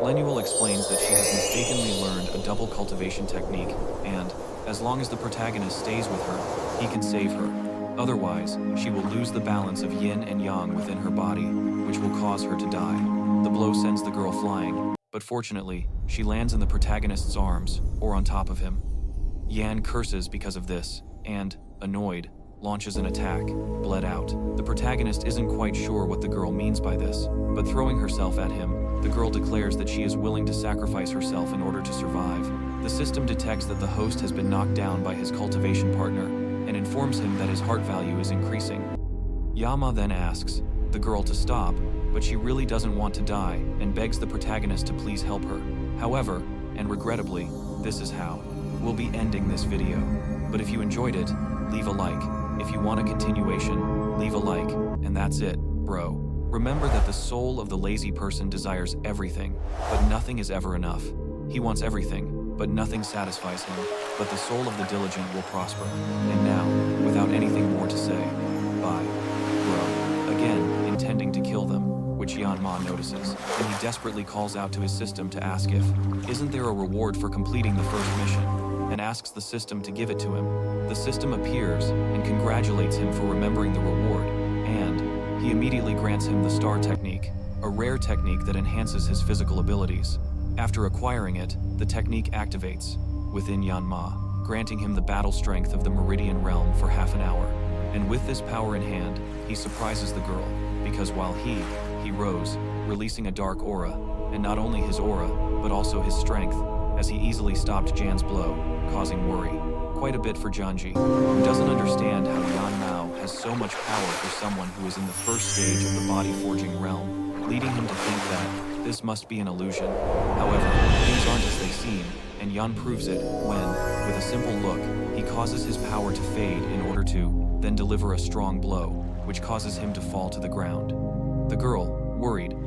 Speaker 1: Lenel explains that she has mistakenly learned a double cultivation technique, and, as long as the protagonist stays with her, he can save her. Otherwise, she will lose the balance of yin and yang within her body, which will cause her to die. The blow sends the girl flying, but fortunately, she lands in the protagonist's arms, or on top of him. Yan curses because of this, and, annoyed, launches an attack, bled out. The protagonist isn't quite sure what the girl means by this, but throwing herself at him, the girl declares that she is willing to sacrifice herself in order to survive. The system detects that the host has been knocked down by his cultivation partner, and informs him that his heart value is increasing. Yama then asks the girl to stop, but she really doesn't want to die and begs the protagonist to please help her. However, and regrettably, this is how we'll be ending this video. But if you enjoyed it, leave a like. If you want a continuation, leave a like, and that's it, bro. Remember that the soul of the lazy person desires everything, but nothing is ever enough. He wants everything, but nothing satisfies him, but the soul of the diligent will prosper. And now, without anything more to say, bye, bro. Again, intending to kill them, which Yanma notices, and he desperately calls out to his system to ask if, isn't there a reward for completing the first mission, and asks the system to give it to him. The system appears and congratulates him for remembering the reward, and he immediately grants him the star technique, a rare technique that enhances his physical abilities. After acquiring it, the technique activates within Yanma, granting him the battle strength of the Meridian Realm for half an hour. And with this power in hand, he surprises the girl, because while he rose, releasing a dark aura, and not only his aura, but also his strength, as he easily stopped Jan's blow, causing worry. Quite a bit for Janji, who doesn't understand how Yanmao has so much power for someone who is in the first stage of the body-forging realm, leading him to think that this must be an illusion. However, things aren't as they seem, and Yan proves it when, with a simple look, he causes his power to fade in order to then deliver a strong blow, which causes him to fall to the ground. The girl, worried,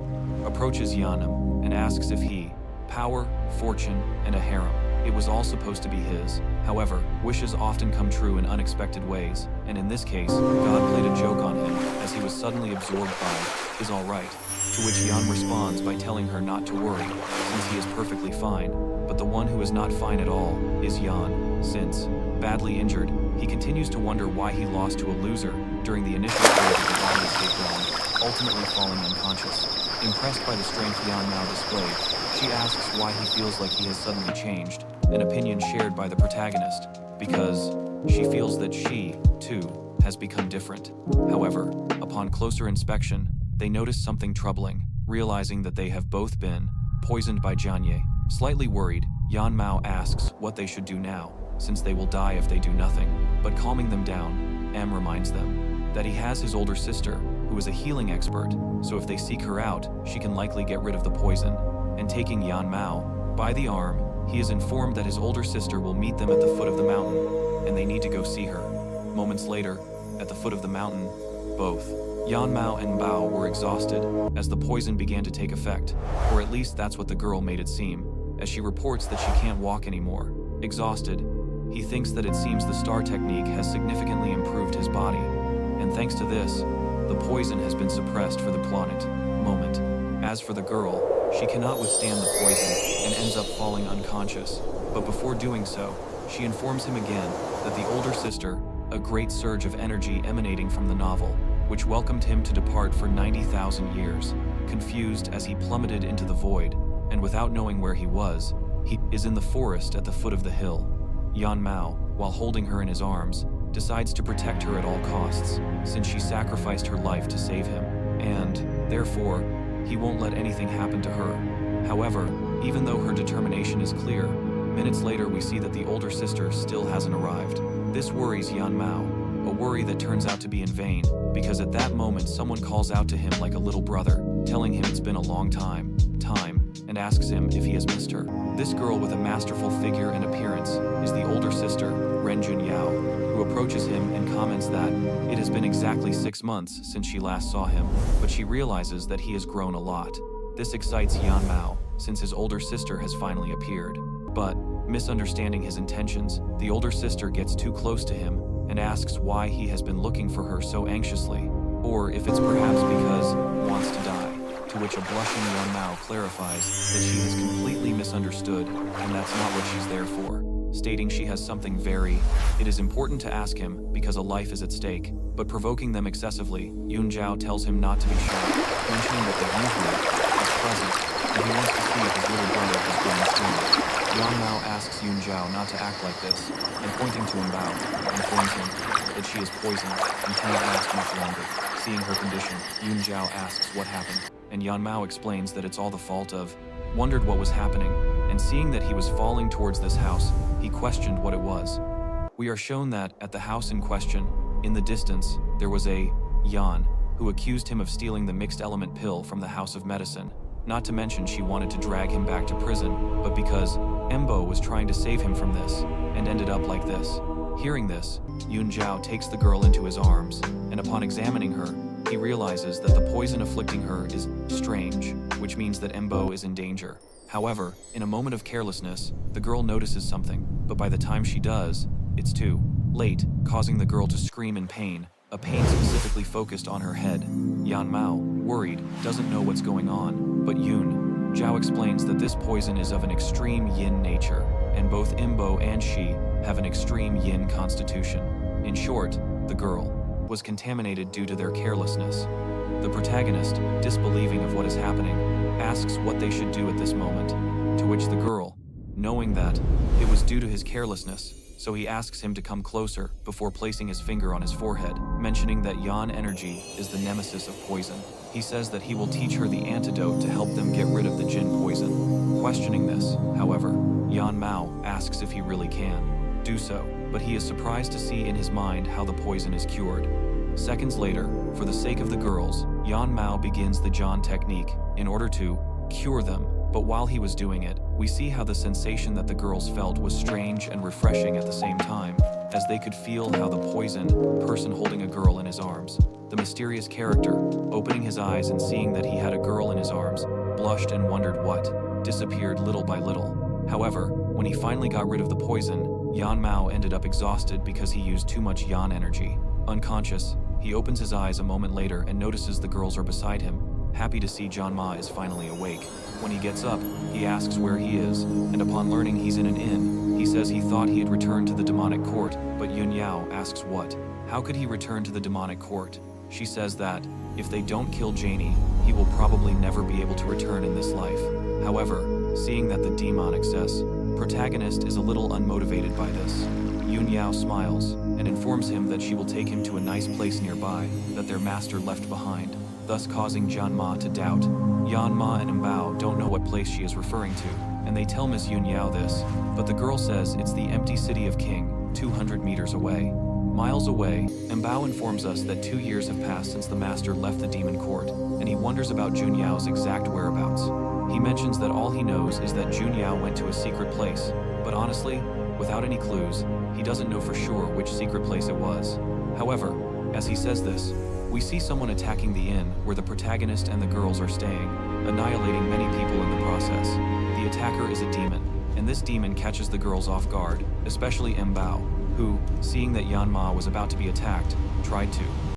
Speaker 1: approaches Yanam and asks if he, power, fortune, and a harem, it was all supposed to be his. However, wishes often come true in unexpected ways, and in this case, God played a joke on him as he was suddenly absorbed by, is alright, to which Yan responds by telling her not to worry, since he is perfectly fine, but the one who is not fine at all is Yan, since, badly injured, he continues to wonder why he lost to a loser during the initial stage of the body escape round, ultimately falling unconscious. Impressed by the strength Yan now displayed, she asks why he feels like he has suddenly changed, an opinion shared by the protagonist, because she feels that she, too, has become different. However, upon closer inspection, they notice something troubling, realizing that they have both been poisoned by Janye. Slightly worried, Yanmao asks what they should do now, since they will die if they do nothing. But calming them down, M reminds them that he has his older sister, who is a healing expert, so if they seek her out, she can likely get rid of the poison. And taking Yanmao by the arm, he is informed that his older sister will meet them at the foot of the mountain, and they need to go see her. Moments later, at the foot of the mountain, both Yanmao and Mbao were exhausted as the poison began to take effect, or at least that's what the girl made it seem, as she reports that she can't walk anymore. Exhausted, he thinks that it seems the star technique has significantly improved his body, and thanks to this, the poison has been suppressed for the planet moment. As for the girl, she cannot withstand the poison and ends up falling unconscious, but before doing so, she informs him again that the older sister, a great surge of energy emanating from the novel, which welcomed him to depart for 90,000 years. Confused as he plummeted into the void, and without knowing where he is in the forest at the foot of the hill. Mbao, while holding her in his arms, decides to protect her at all costs, since she sacrificed her life to save him, and, therefore, he won't let anything happen to her. However, even though her determination is clear, minutes later we see that the older sister still hasn't arrived. This worries Mbao, a worry that turns out to be in vain, because at that moment someone calls out to him like a little brother, telling him it's been a long time, and asks him if he has missed her. This girl with a masterful figure and appearance is the older sister, Ren Junyao, who approaches him and comments that it has been exactly 6 months since she last saw him, but she realizes that he has grown a lot. This excites Mbao, since his older sister has finally appeared. But, misunderstanding his intentions, the older sister gets too close to him and asks why he has been looking for her so anxiously, or if it's perhaps because he wants to die. To which a blushing Mbao clarifies that she has completely misunderstood and that's not what she's there for, stating she has something it is important to ask him because a life is at stake, but provoking them excessively, Yunjiao tells him not to be shy, mentioning that the youth is present and he wants to see if his little brother has grown strong. Mbao asks Yunjiao not to act like this, and pointing to Mbao, informs him that she is poisoned and cannot last much longer. Seeing her condition, Yunjiao asks what happened, and Mbao explains that it's all the fault of, wondered what was happening, and seeing that he was falling towards this house, he questioned what it was. We are shown that, at the house in question, in the distance, there was a Yan, who accused him of stealing the mixed element pill from the House of Medicine. Not to mention she wanted to drag him back to prison, but because Mbao was trying to save him from this, and ended up like this. Hearing this, Yunjiao takes the girl into his arms, and upon examining her, he realizes that the poison afflicting her is strange, which means that Mbao is in danger. However, in a moment of carelessness, the girl notices something, but by the time she does, it's too late, causing the girl to scream in pain, a pain specifically focused on her head. Mbao, worried, doesn't know what's going on, but Yunjiao explains that this poison is of an extreme yin nature, and both Mbao and she have an extreme yin constitution. In short, the girl was contaminated due to their carelessness. The protagonist, disbelieving of what is happening, asks what they should do at this moment, to which the girl, knowing that it was due to his carelessness, so he asks him to come closer before placing his finger on his forehead, mentioning that Yan energy is the nemesis of poison. He says that he will teach her the antidote to help them get rid of the jinn poison. Questioning this, however, Mbao asks if he really can do so, but he is surprised to see in his mind how the poison is cured. Seconds later, for the sake of the girls, Mbao begins the John technique in order to cure them, but while he was doing it, we see how the sensation that the girls felt was strange and refreshing at the same time, as they could feel how the poisoned person holding a girl in his arms. The mysterious character, opening his eyes and seeing that he had a girl in his arms, blushed and wondered what disappeared little by little. However, when he finally got rid of the poison, Mbao ended up exhausted because he used too much Yan energy. Unconscious, he opens his eyes a moment later and notices the girls are beside him, happy to see Janma is finally awake. When he gets up, he asks where he is, and upon learning he's in an inn, he says he thought he had returned to the demonic court, but Yunjiao asks what? How could he return to the demonic court? She says that, if they don't kill Janie, he will probably never be able to return in this life. However, seeing that the demonic protagonist is a little unmotivated by this, Yunjiao smiles and informs him that she will take him to a nice place nearby that their master left behind, thus causing Janma to doubt. Yanma and Mbao don't know what place she is referring to, and they tell Ms. Yunjiao this, but the girl says it's the empty city of King, 200 meters away. Miles away, Mbao informs us that 2 years have passed since the master left the demon court, and he wonders about Junyao's exact whereabouts. He mentions that all he knows is that Junyao went to a secret place, but honestly, without any clues, he doesn't know for sure which secret place it was. However, as he says this, we see someone attacking the inn where the protagonist and the girls are staying, annihilating many people in the process. The attacker is a demon, and this demon catches the girls off guard, especially Mbao, who, seeing that Yanma was about to be attacked, tried to